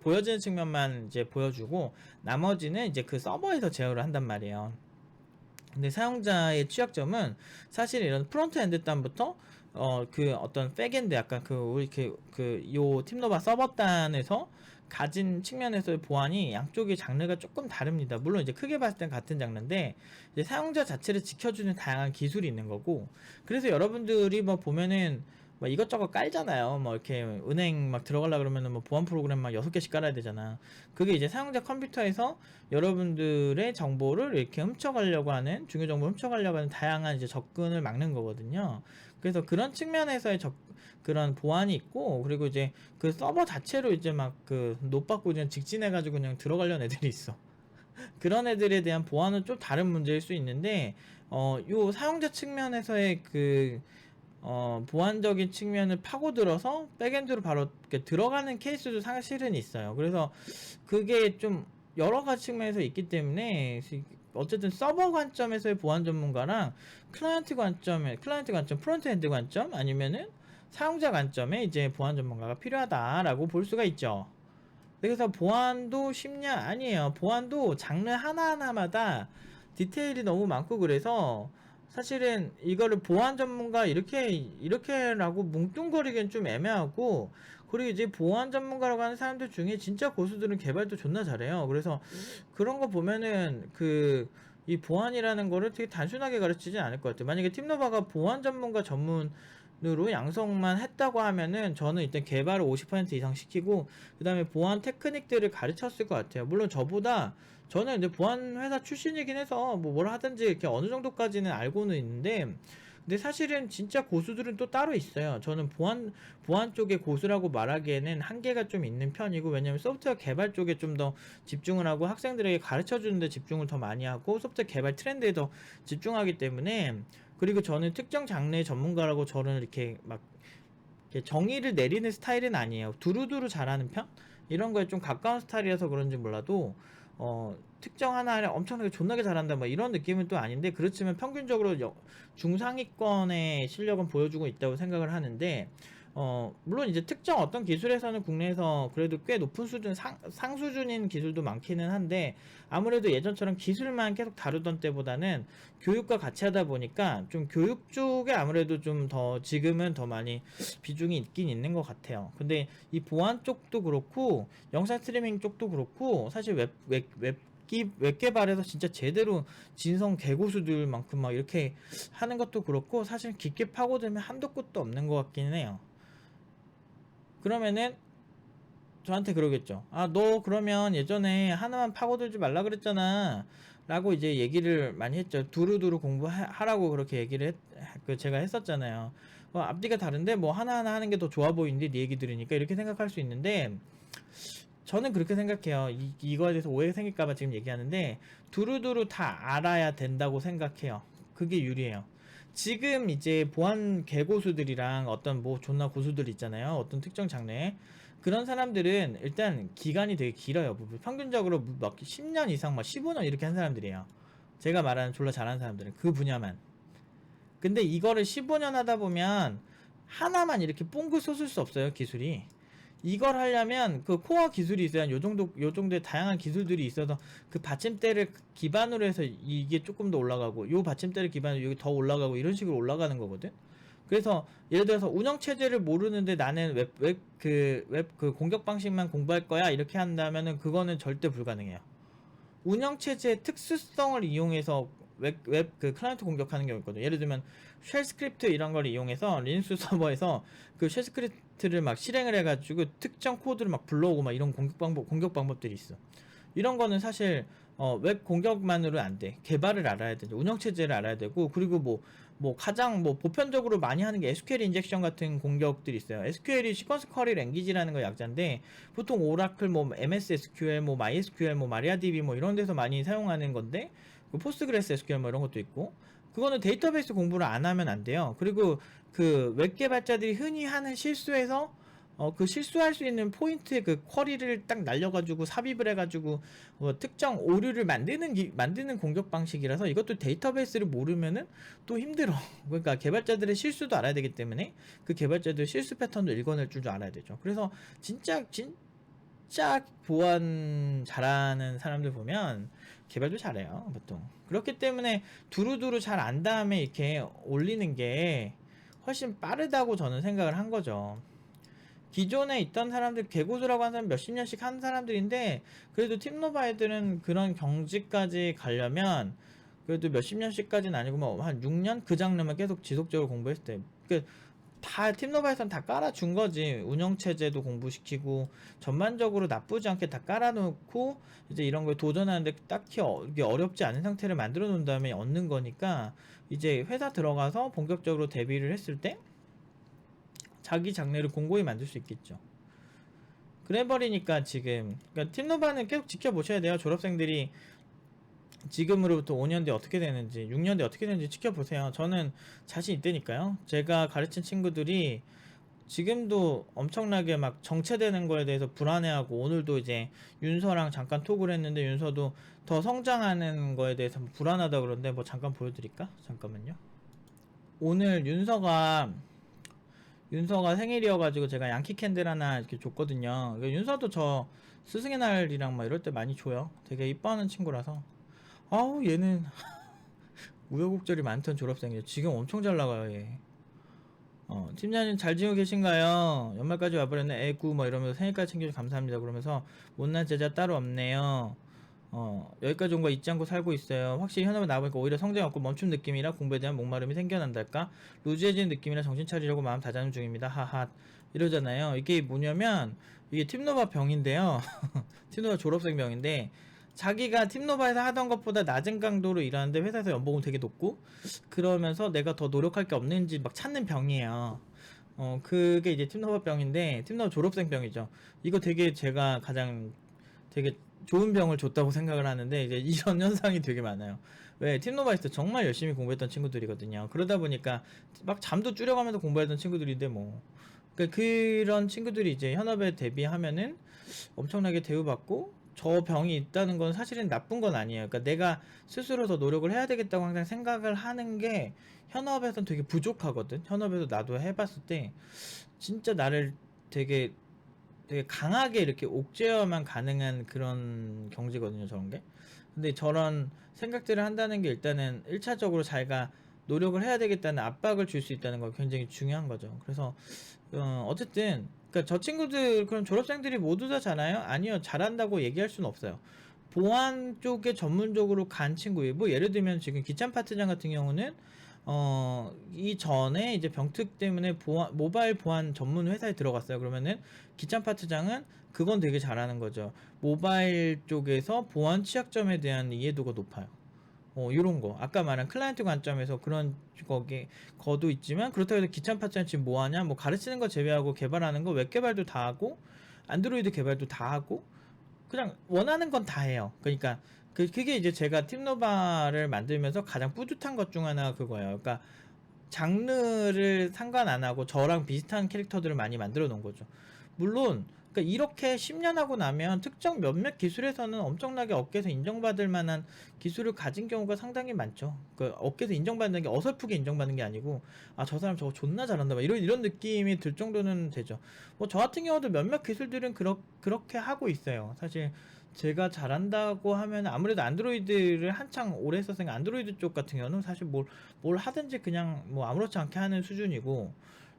보여지는 측면만 이제 보여주고 나머지는 이제 그 서버에서 제어를 한단 말이에요. 근데 사용자의 취약점은 사실 이런 프론트 엔드 단부터 그 어떤 백엔드 약간 요 팀노바 서버단에서 가진 측면에서의 보안이 양쪽의 장르가 조금 다릅니다. 물론 이제 크게 봤을 땐 같은 장르인데 이제 사용자 자체를 지켜주는 다양한 기술이 있는 거고, 그래서 여러분들이 뭐 보면은 뭐 이것저것 깔잖아요. 뭐 이렇게 은행 막 들어가려 그러면은 뭐 보안 프로그램 막 6개씩 깔아야 되잖아. 그게 이제 사용자 컴퓨터에서 여러분들의 정보를 이렇게 훔쳐가려고 하는, 중요 정보 훔쳐가려고 하는 다양한 이제 접근을 막는 거거든요. 그래서 그런 측면에서의 그런 보안이 있고, 그리고 이제 그 서버 자체로 이제 막 그 노받고 그냥 직진해가지고 그냥 들어가려는 애들이 있어. 그런 애들에 대한 보안은 좀 다른 문제일 수 있는데, 요 사용자 측면에서의 보안적인 측면을 파고들어서 백엔드로 바로 이렇게 들어가는 케이스도 사실은 있어요. 그래서 그게 좀 여러 가지 측면에서 있기 때문에 어쨌든 서버 관점에서의 보안 전문가랑 클라이언트 관점, 프론트엔드 관점, 아니면은 사용자 관점에 이제 보안 전문가가 필요하다라고 볼 수가 있죠. 그래서 보안도 쉽냐? 아니에요. 보안도 장르 하나하나마다 디테일이 너무 많고, 그래서 사실은 이거를 보안 전문가 이렇게라고 뭉뚱거리기엔 좀 애매하고, 그리고 이제 보안 전문가라고 하는 사람들 중에 진짜 고수들은 개발도 존나 잘해요. 그래서 그런 거 보면은 이 보안이라는 거를 되게 단순하게 가르치진 않을 것 같아요. 만약에 팀노바가 보안 전문가 전문으로 양성만 했다고 하면은 저는 일단 개발을 50% 이상 시키고 그 다음에 보안 테크닉들을 가르쳤을 것 같아요. 물론 저는 이제 보안 회사 출신이긴 해서 뭐 뭘 하든지 이렇게 어느 정도까지는 알고는 있는데, 근데 사실은 진짜 고수들은 또 따로 있어요. 저는 보안 쪽의 고수라고 말하기에는 한계가 좀 있는 편이고, 왜냐면 소프트웨어 개발 쪽에 좀 더 집중을 하고 학생들에게 가르쳐 주는데 집중을 더 많이 하고 소프트웨어 개발 트렌드에 더 집중하기 때문에, 그리고 저는 특정 장르의 전문가라고 저는 이렇게 막 이렇게 정의를 내리는 스타일은 아니에요. 두루두루 잘하는 편? 이런 거에 좀 가까운 스타일이라서 그런지 몰라도 특정 하나에 엄청나게 존나게 잘한다 뭐 이런 느낌은 또 아닌데, 그렇지만 평균적으로 중상위권의 실력은 보여주고 있다고 생각을 하는데, 물론 이제 특정 어떤 기술에서는 국내에서 그래도 꽤 높은 수준, 상수준인 기술도 많기는 한데, 아무래도 예전처럼 기술만 계속 다루던 때보다는 교육과 같이 하다 보니까 좀 교육 쪽에 아무래도 좀 더 지금은 더 많이 비중이 있긴 있는 것 같아요. 근데 이 보안 쪽도 그렇고 영상 스트리밍 쪽도 그렇고 사실 웹 개발에서 진짜 제대로 진성 개고수들만큼 막 이렇게 하는 것도 그렇고 사실 깊게 파고들면 한도 끝도 없는 것 같기는 해요. 그러면은 저한테 그러겠죠. 아, 너 그러면 예전에 하나만 파고들지 말라 그랬잖아 라고 이제 얘기를 많이 했죠. 두루두루 공부하라고 그렇게 얘기를 제가 했었잖아요. 앞뒤가 다른데 뭐 하나하나 하는 게 더 좋아 보이는데 네 얘기 들으니까 이렇게 생각할 수 있는데, 저는 그렇게 생각해요. 이거에 대해서 오해 생길까봐 지금 얘기하는데, 두루두루 다 알아야 된다고 생각해요. 그게 유리해요. 지금 이제 보안 개고수들이랑 어떤 뭐 존나 고수들 있잖아요. 어떤 특정 장르에. 그런 사람들은 일단 기간이 되게 길어요. 평균적으로 막 10년 이상, 막 15년 이렇게 한 사람들이에요. 제가 말하는 졸라 잘하는 사람들은 그 분야만. 근데 이거를 15년 하다 보면 하나만 이렇게 뽕긋 솟을 수 없어요, 기술이. 이걸 하려면 그 코어 기술이 있어야 요 정도의 다양한 기술들이 있어서 그 받침대를 기반으로 해서 이게 조금 더 올라가고, 요 받침대를 기반으로 여기 더 올라가고, 이런 식으로 올라가는 거거든. 그래서 예를 들어서 운영 체제를 모르는데 나는 웹 공격 방식만 공부할 거야 이렇게 한다면은 그거는 절대 불가능해요. 운영 체제의 특수성을 이용해서 웹 클라이언트 공격하는 경우 있거든요. 예를 들면 쉘 스크립트 이런 걸 이용해서 리눅스 서버에서 그 쉘 스크립트를 막 실행을 해가지고 특정 코드를 막 불러오고 막 이런 공격 방법들이 있어. 이런 거는 사실 웹 공격만으로 안 돼. 개발을 알아야 되죠. 운영 체제를 알아야 되고, 그리고 뭐 가장 뭐 보편적으로 많이 하는 게 SQL 인젝션 같은 공격들이 있어요. SQL이 시퀀스 쿼리 랭귀지라는 거 약자인데, 보통 오라클, 뭐 MS SQL, 뭐 MySQL, 뭐 마리아DB 뭐 이런 데서 많이 사용하는 건데, 포스트그레스 SQL 뭐 이런 것도 있고, 그거는 데이터베이스 공부를 안 하면 안 돼요. 그리고 그 웹 개발자들이 흔히 하는 실수에서 그 실수할 수 있는 포인트의 그 쿼리를 딱 날려가지고 삽입을 해가지고 특정 오류를 만드는 공격 방식이라서 이것도 데이터베이스를 모르면은 또 힘들어. 그러니까 개발자들의 실수도 알아야 되기 때문에 그 개발자들의 실수 패턴도 읽어낼 줄 알아야 되죠. 그래서 진짜 보안 잘하는 사람들 보면 개발도 잘해요, 보통. 그렇기 때문에 두루두루 잘 안 다음에 이렇게 올리는 게 훨씬 빠르다고 저는 생각을 한 거죠. 기존에 있던 사람들, 개고수라고 하는 사람 몇십 년씩 한 사람들인데, 그래도 팀노바 애들은 그런 경지까지 가려면 그래도 몇십 년씩까지는 아니고 뭐 한 6년 그 장르만 계속 지속적으로 공부했을 때, 다 팀노바에선 다 깔아준 거지. 운영체제도 공부시키고 전반적으로 나쁘지 않게 다 깔아놓고 이제 이런 걸 도전하는데 딱히 이게 어렵지 않은 상태를 만들어 놓은 다음에 얻는 거니까, 이제 회사 들어가서 본격적으로 데뷔를 했을 때 자기 장르를 공고히 만들 수 있겠죠. 그래버리니까 지금 그러니까 팀노바는 계속 지켜보셔야 돼요. 졸업생들이 지금으로부터 5년 뒤에 어떻게 되는지, 6년 뒤에 어떻게 되는지 지켜보세요. 저는 자신 있다니까요. 제가 가르친 친구들이 지금도 엄청나게 막 정체되는 거에 대해서 불안해하고, 오늘도 이제 윤서랑 잠깐 톡을 했는데 윤서도 더 성장하는 거에 대해서 불안하다 그러는데, 뭐 잠깐 보여드릴까? 잠깐만요. 오늘 윤서가 생일이어가지고 제가 양키 캔들 하나 이렇게 줬거든요. 그러니까 윤서도 저 스승의 날이랑 막 이럴 때 많이 줘요. 되게 이뻐하는 친구라서. 아우, 얘는 우여곡절이 많던 졸업생이에요. 지금 엄청 잘 나가요, 얘. 팀장님 잘 지내고 계신가요? 연말까지 와버렸네. 애구 뭐 이러면서 생일까지 챙겨주셔서 감사합니다. 그러면서 못난 제자 따로 없네요. 여기까지 온 거 잊지 않고 살고 있어요. 확실히 현업에 나와보니까 오히려 성장이 없고 멈춘 느낌이라 공부에 대한 목마름이 생겨난달까? 루즈해진 느낌이라 정신 차리려고 마음 다잡는 중입니다. 하하. 이러잖아요. 이게 뭐냐면 이게 팀노바 병인데요. 팀노바 졸업생 병인데, 자기가 팀노바에서 하던 것보다 낮은 강도로 일하는데 회사에서 연봉은 되게 높고, 그러면서 내가 더 노력할 게 없는지 막 찾는 병이에요. 그게 이제 팀노바 병인데, 팀노바 졸업생 병이죠. 이거 되게 제가 가장 되게 좋은 병을 줬다고 생각을 하는데, 이제 이런 현상이 되게 많아요. 왜? 팀노바에서 정말 열심히 공부했던 친구들이거든요. 그러다 보니까 막 잠도 줄여가면서 공부했던 친구들인데, 뭐 그런 친구들이 이제 현업에 데뷔하면은 엄청나게 대우받고, 저 병이 있다는 건 사실은 나쁜 건 아니에요. 그러니까 내가 스스로 더 노력을 해야 되겠다고 항상 생각을 하는 게 현업에선 되게 부족하거든. 현업에서 나도 해봤을 때 진짜 나를 되게 강하게 이렇게 옥죄어만 가능한 그런 경지거든요, 저런 게. 근데 저런 생각들을 한다는 게 일단은 1차적으로 자기가 노력을 해야 되겠다는 압박을 줄 수 있다는 거 굉장히 중요한 거죠. 그래서 어쨌든 그러니까 저 친구들, 그럼 졸업생들이 모두 다 잘해요? 아니요, 잘한다고 얘기할 수는 없어요. 보안 쪽에 전문적으로 간 친구예요. 뭐 예를 들면 지금 기찬 파트장 같은 경우는 이전에 이제 병특 때문에 모바일 보안 전문 회사에 들어갔어요. 그러면은 기찬 파트장은 그건 되게 잘하는 거죠. 모바일 쪽에서 보안 취약점에 대한 이해도가 높아요. 요런 거. 아까 말한 클라이언트 관점에서 그런 거도 있지만, 그렇다고 해서 기찬 파트장 지금 뭐 하냐? 뭐 가르치는 거 제외하고 개발하는 거 웹 개발도 다 하고, 안드로이드 개발도 다 하고, 그냥 원하는 건 다 해요. 그러니까 그게 이제 제가 팀노바를 만들면서 가장 뿌듯한 것 중 하나가 그거예요. 그러니까 장르를 상관 안 하고 저랑 비슷한 캐릭터들을 많이 만들어 놓은 거죠. 물론 그러니까 이렇게 10년 하고 나면 특정 몇몇 기술에서는 엄청나게 업계에서 인정받을 만한 기술을 가진 경우가 상당히 많죠. 그 업계에서 인정받는 게 어설프게 인정받는 게 아니고, 아, 저 사람 저거 존나 잘한다, 막 이런 느낌이 들 정도는 되죠. 뭐 저 같은 경우도 몇몇 기술들은 그렇게 하고 있어요. 사실 제가 잘한다고 하면 아무래도 안드로이드를 한창 오래 썼으니까 안드로이드 쪽 같은 경우는 사실 뭘 하든지 그냥 뭐 아무렇지 않게 하는 수준이고,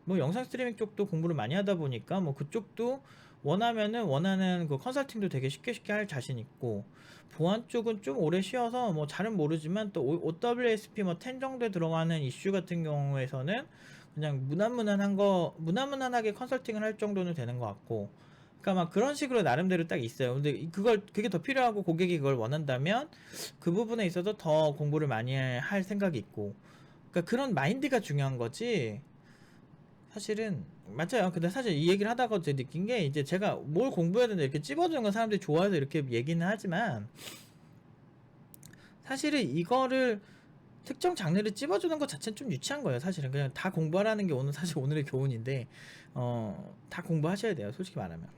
뭐 영상 스트리밍 쪽도 공부를 많이 하다 보니까 뭐 그쪽도 원하는 그 컨설팅도 되게 쉽게 할 자신 있고, 보안 쪽은 좀 오래 쉬어서 뭐 잘은 모르지만 또 OWSP 뭐 10 정도에 들어가는 이슈 같은 경우에서는 그냥 무난무난하게 컨설팅을 할 정도는 되는 것 같고, 그러니까 막 그런 식으로 나름대로 딱 있어요. 근데 그게 더 필요하고 고객이 그걸 원한다면 그 부분에 있어서 더 공부를 많이 할 생각이 있고, 그러니까 그런 마인드가 중요한 거지. 사실은 맞아요. 근데 사실 이 얘기를 하다가 제가 느낀 게, 이제 제가 뭘 공부해야 되는데 이렇게 찝어주는 건 사람들이 좋아해서 이렇게 얘기는 하지만, 사실은 이거를 특정 장르를 찝어주는 것 자체는 좀 유치한 거예요. 사실은 그냥 다 공부하라는 게 사실 오늘의 교훈인데, 다 공부하셔야 돼요, 솔직히 말하면.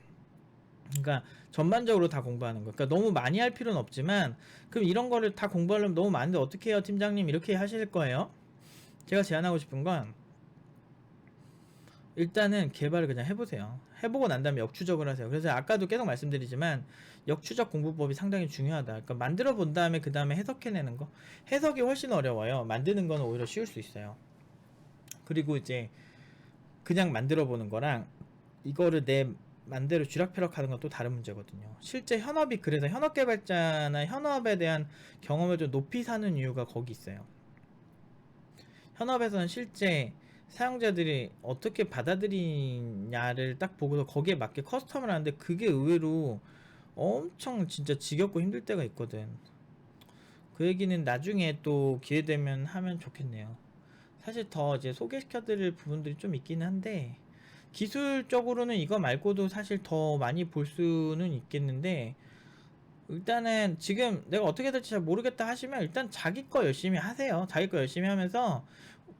그러니까 전반적으로 다 공부하는 거. 그러니까 너무 많이 할 필요는 없지만, 그럼 이런 거를 다 공부하려면 너무 많은데 어떻게 해요, 팀장님? 이렇게 하실 거예요. 제가 제안하고 싶은 건 일단은 개발을 그냥 해보세요. 해보고 난 다음에 역추적을 하세요. 그래서 아까도 계속 말씀드리지만 역추적 공부법이 상당히 중요하다. 그러니까 만들어 본 다음에 그 다음에 해석해내는 거. 해석이 훨씬 어려워요. 만드는 거는 오히려 쉬울 수 있어요. 그리고 이제 그냥 만들어 보는 거랑 이거를 내 맘대로 쥐락펴락 하는 건 또 다른 문제거든요. 실제 현업이, 그래서 현업 개발자나 현업에 대한 경험을 좀 높이 사는 이유가 거기 있어요. 현업에서는 실제 사용자들이 어떻게 받아들이냐를 딱 보고서 거기에 맞게 커스텀을 하는데, 그게 의외로 엄청 진짜 지겹고 힘들 때가 있거든. 그 얘기는 나중에 또 기회 되면 하면 좋겠네요. 사실 더 이제 소개시켜드릴 부분들이 좀 있긴 한데, 기술적으로는 이거 말고도 사실 더 많이 볼 수는 있겠는데, 일단은 지금 내가 어떻게 될지 잘 모르겠다 하시면 일단 자기 거 열심히 하세요. 자기 거 열심히 하면서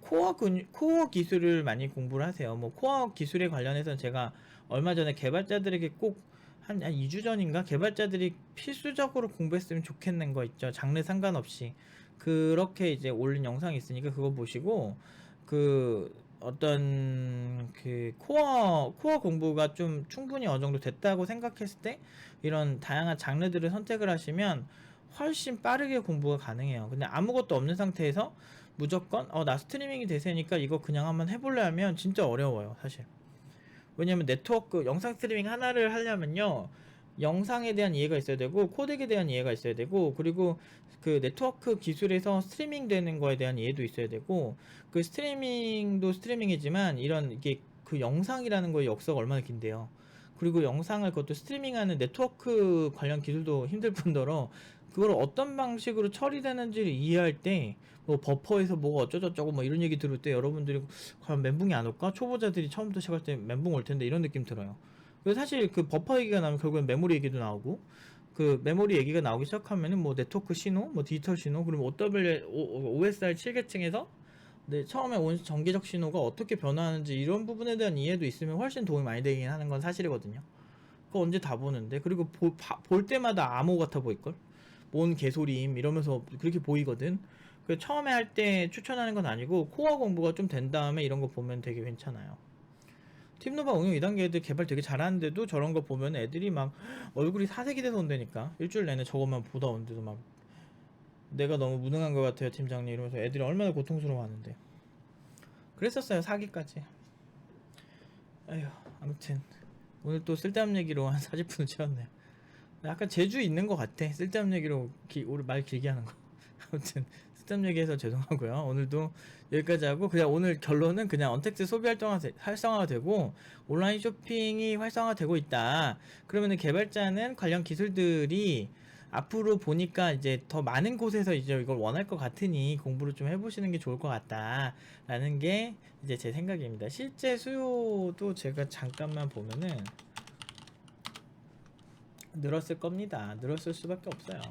코어 기술을 많이 공부를 하세요. 뭐 코어 기술에 관련해서는 제가 얼마 전에 개발자들에게 꼭 한 2주 전인가 개발자들이 필수적으로 공부했으면 좋겠는 거 있죠. 장르 상관없이. 그렇게 이제 올린 영상이 있으니까 그거 보시고, 그 어떤 그 코어 공부가 좀 충분히 어느 정도 됐다고 생각했을 때 이런 다양한 장르들을 선택을 하시면 훨씬 빠르게 공부가 가능해요. 근데 아무것도 없는 상태에서 무조건 나 스트리밍이 대세니까 이거 그냥 한번 해볼래 하면 진짜 어려워요, 사실. 왜냐면 네트워크 영상 스트리밍 하나를 하려면요, 영상에 대한 이해가 있어야 되고 코덱에 대한 이해가 있어야 되고, 그리고 그 네트워크 기술에서 스트리밍 되는 거에 대한 이해도 있어야 되고, 그 스트리밍도 스트리밍이지만 이런 이게 그 영상이라는 거의 역사가 얼마나 긴데요. 그리고 영상을 그것도 스트리밍하는 네트워크 관련 기술도 힘들 뿐더러 그걸 어떤 방식으로 처리되는지를 이해할 때 뭐 버퍼에서 뭐가 어쩌고저쩌고 뭐 이런 얘기 들을 때 여러분들이 과연 멘붕이 안 올까? 초보자들이 처음부터 시작할 때 멘붕 올 텐데 이런 느낌 들어요. 그래서 사실 그 버퍼 얘기가 나면 결국엔 메모리 얘기도 나오고, 그 메모리 얘기가 나오기 시작하면은 뭐 네트워크 신호, 뭐 디지털 신호, 그리고 OSR 7계층에서 네, 처음에 온 전기적 신호가 어떻게 변화하는지 이런 부분에 대한 이해도 있으면 훨씬 도움이 많이 되긴 하는 건 사실이거든요. 그거 언제 다 보는데. 그리고 볼 때마다 암호 같아 보일걸? 뭔 개소리임 이러면서 그렇게 보이거든. 그 처음에 할 때 추천하는 건 아니고 코어 공부가 좀 된 다음에 이런 거 보면 되게 괜찮아요. 팀노바 응용 2단계 애들 개발 되게 잘하는데도 저런 거 보면 애들이 막 얼굴이 사색이 돼서 온다니까. 일주일 내내 저것만 보다 온데도 막 내가 너무 무능한 것 같아요, 팀장님, 이러면서 애들이 얼마나 고통스러워하는데. 그랬었어요, 사기까지. 에휴, 아무튼 오늘 또 쓸데없는 얘기로 한 40분을 채웠네요. 약간 재주 있는 것 같아, 쓸데없는 얘기로 우리 말 길게 하는 거. 아무튼 쓸데없는 얘기해서 죄송하고요. 오늘도 여기까지 하고, 그냥 오늘 결론은 그냥 언택트 소비 활성화가 되고 온라인 쇼핑이 활성화되고 있다. 그러면은 개발자는 관련 기술들이 앞으로 보니까 이제 더 많은 곳에서 이제 이걸 원할 것 같으니 공부를 좀 해보시는 게 좋을 것 같다라는 게 이제 제 생각입니다. 실제 수요도 제가 잠깐만 보면은 늘었을 겁니다. 늘었을 수밖에 없어요.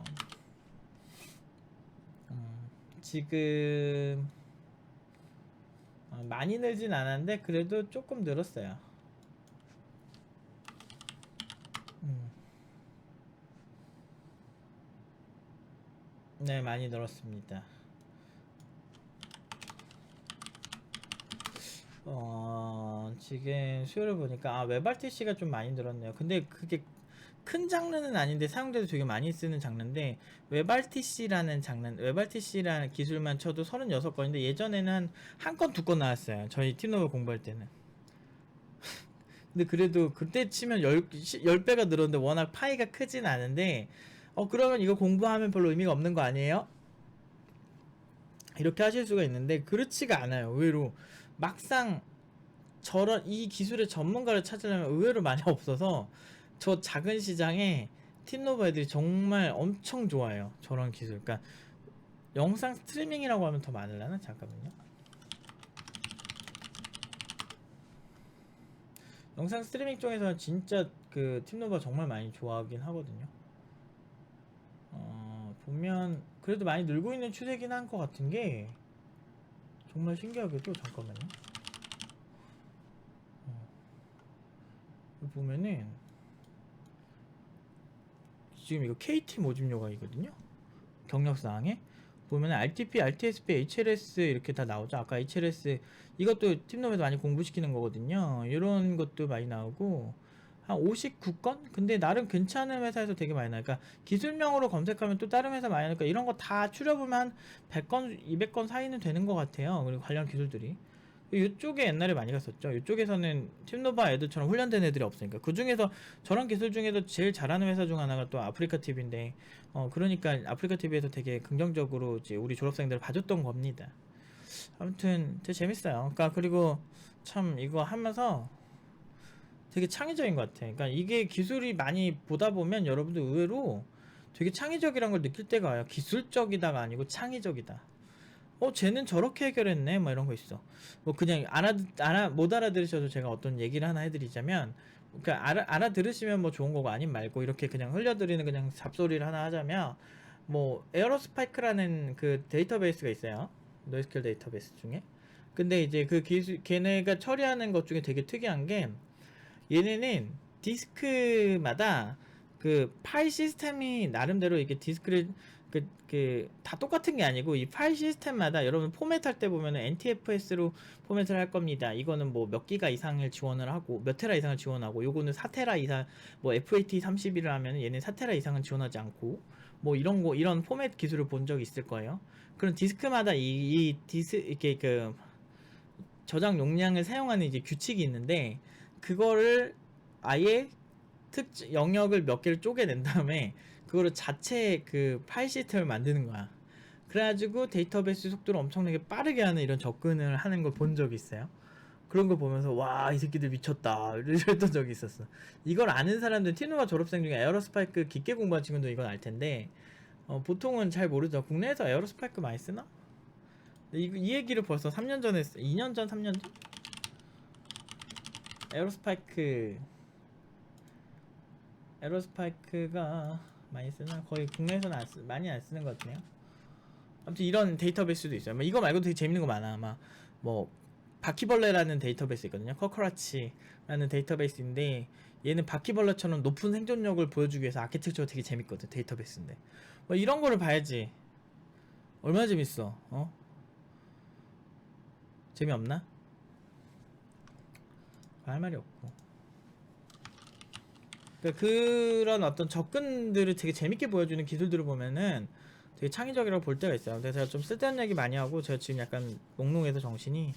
지금 많이 늘진 않았는데 그래도 조금 늘었어요. 네, 많이 늘었습니다. 지금 수요를 보니까 웹RTC가 좀 많이 늘었네요. 근데 그게 큰 장르는 아닌데 사용자도 되게 많이 쓰는 장르인데, 웹RTC라는 기술만 쳐도 36건인데 예전에는 한 건, 두 건 나왔어요, 저희 팀노브 공부할 때는. 근데 그래도 그때 치면 10배가 늘었는데 워낙 파이가 크진 않은데, 그러면 이거 공부하면 별로 의미가 없는 거 아니에요? 이렇게 하실 수가 있는데 그렇지가 않아요, 의외로. 막상 저런 이 기술의 전문가를 찾으려면 의외로 많이 없어서 저 작은 시장에 팀노바 애들이 정말 엄청 좋아해요, 저런 기술. 그러니까 영상 스트리밍이라고 하면 더 많으려나? 잠깐만요. 영상 스트리밍 쪽에서는 진짜 그 팀노바 정말 많이 좋아하긴 하거든요. 보면 그래도 많이 늘고 있는 추세긴 한 것 같은 게, 정말 신기하게도 잠깐만요. 보면은 지금 이거 KT 모집 요강이거든요. 경력사항에 보면 RTP, RTSP, HLS 이렇게 다 나오죠. 아까 HLS 이것도 팀놈에서 많이 공부시키는 거거든요. 이런 것도 많이 나오고 한 59건? 근데 나름 괜찮은 회사에서 되게 많이 나요. 그러니까 기술명으로 검색하면 또 다른 회사 많이 나니까 이런 거 다 추려보면 한 100건, 200건 사이는 되는 것 같아요. 그리고 관련 기술들이. 이쪽에 옛날에 많이 갔었죠. 이쪽에서는 팀노바 애들처럼 훈련된 애들이 없으니까. 그 중에서 저런 기술 중에서 제일 잘하는 회사 중 하나가 또 아프리카 TV인데, 그러니까 아프리카 TV에서 되게 긍정적으로 이제 우리 졸업생들을 봐줬던 겁니다. 아무튼 되게 재밌어요. 그러니까 그리고 참 이거 하면서 되게 창의적인 것 같아. 그러니까 이게 기술이 많이 보다 보면 여러분들 의외로 되게 창의적이란 걸 느낄 때가 와요. 기술적이다가 아니고 창의적이다. 쟤는 저렇게 해결했네 뭐 이런 거 있어. 뭐 그냥 못 알아들으셔도 제가 어떤 얘기를 하나 해드리자면, 그러니까 알아들으시면 뭐 좋은 거고 아님 말고 이렇게 그냥 흘려드리는 그냥 잡소리를 하나 하자면, 뭐 에어로스파이크라는 그 데이터베이스가 있어요. 노에스큐엘 데이터베이스 중에. 근데 이제 그 기술 걔네가 처리하는 것 중에 되게 특이한 게, 얘네는 디스크마다 그 파일 시스템이 나름대로 이렇게 디스크를 다 똑같은 게 아니고, 이 파일 시스템마다 여러분 포맷할 때 보면은 NTFS로 포맷을 할 겁니다. 이거는 뭐 몇 기가 이상을 지원을 하고 몇 테라 이상을 지원하고, 요거는 4테라 이상, 뭐 FAT 31을 하면 얘는 4테라 이상은 지원하지 않고, 뭐 이런 포맷 기술을 본 적이 있을 거예요. 그런 디스크마다 이렇게 그 저장 용량을 사용하는 이제 규칙이 있는데, 그거를 아예 영역을 몇 개를 쪼개낸 다음에 그거를 자체 그 파일 시스템을 만드는 거야. 그래가지고 데이터베이스 속도를 엄청나게 빠르게 하는 이런 접근을 하는 걸 본 적이 있어요. 그런 걸 보면서 와, 이 새끼들 미쳤다 이랬던 적이 있었어. 이걸 아는 사람들, 티노바 졸업생 중에 에어로스파이크 깊게 공부한 친구도 이건 알 텐데, 보통은 잘 모르죠. 국내에서 에어로스파이크 많이 쓰나? 이 얘기를 벌써 3년 전에 2년 전, 3년 전? 에어로스파이크가 많이 쓰나? 거의 국내에서는 많이 안 쓰는 것 같네요. 아무튼 이런 데이터베이스도 있어요. 뭐 이거 말고도 되게 재밌는 거 많아. 뭐 바퀴벌레라는 데이터베이스 있거든요. 커커라치라는 데이터베이스인데, 얘는 바퀴벌레처럼 높은 생존력을 보여주기 위해서 아키텍처가 되게 재밌거든. 데이터베이스인데 뭐 이런 거를 봐야지. 얼마나 재밌어. 재미없나? 할 말이 없고. 그러니까 그런 어떤 접근들을 되게 재밌게 보여주는 기술들을 보면은 되게 창의적이라고 볼 때가 있어요. 근데 제가 좀 쓸데없는 얘기 많이 하고, 제가 지금 약간 몽롱해서 정신이,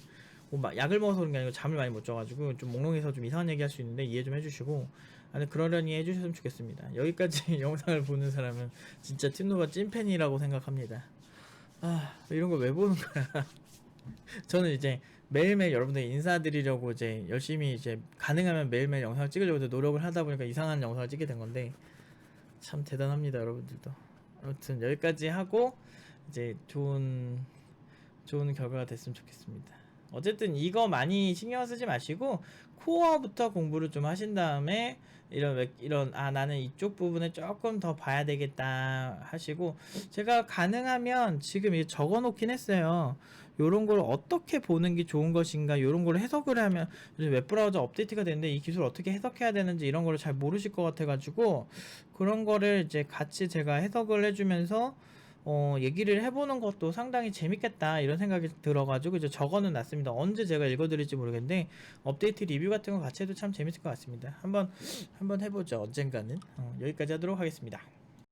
뭐 약을 먹어서 그런 게 아니고 잠을 많이 못 자가지고 좀 몽롱해서 좀 이상한 얘기 할 수 있는데 이해 좀 해주시고, 아니 그러려니 해주셨으면 좋겠습니다. 여기까지 영상을 보는 사람은 진짜 팀노바 찐팬이라고 생각합니다. 이런 거 왜 보는 거야. 저는 이제 매일매일 여러분들 인사드리려고 이제 열심히 이제 가능하면 매일매일 영상을 찍으려고 노력을 하다 보니까 이상한 영상을 찍게 된 건데, 참 대단합니다 여러분들도. 아무튼 여기까지 하고 이제 좋은 결과가 됐으면 좋겠습니다. 어쨌든 이거 많이 신경 쓰지 마시고 코어부터 공부를 좀 하신 다음에 나는 이쪽 부분에 조금 더 봐야 되겠다 하시고, 제가 가능하면 지금 이제 적어 놓긴 했어요. 요런 걸 어떻게 보는 게 좋은 것인가, 요런 걸 해석을 하면, 요즘 웹브라우저 업데이트가 됐는데 이 기술 어떻게 해석해야 되는지 이런 거를 잘 모르실 것 같아 가지고, 그런 거를 이제 같이 제가 해석을 해주면서 얘기를 해보는 것도 상당히 재밌겠다 이런 생각이 들어가지고 이제 적어는 놨습니다. 언제 제가 읽어드릴지 모르겠는데 업데이트 리뷰 같은 거 같이 해도 참 재밌을 것 같습니다. 한번 해보죠. 언젠가는. 여기까지 하도록 하겠습니다.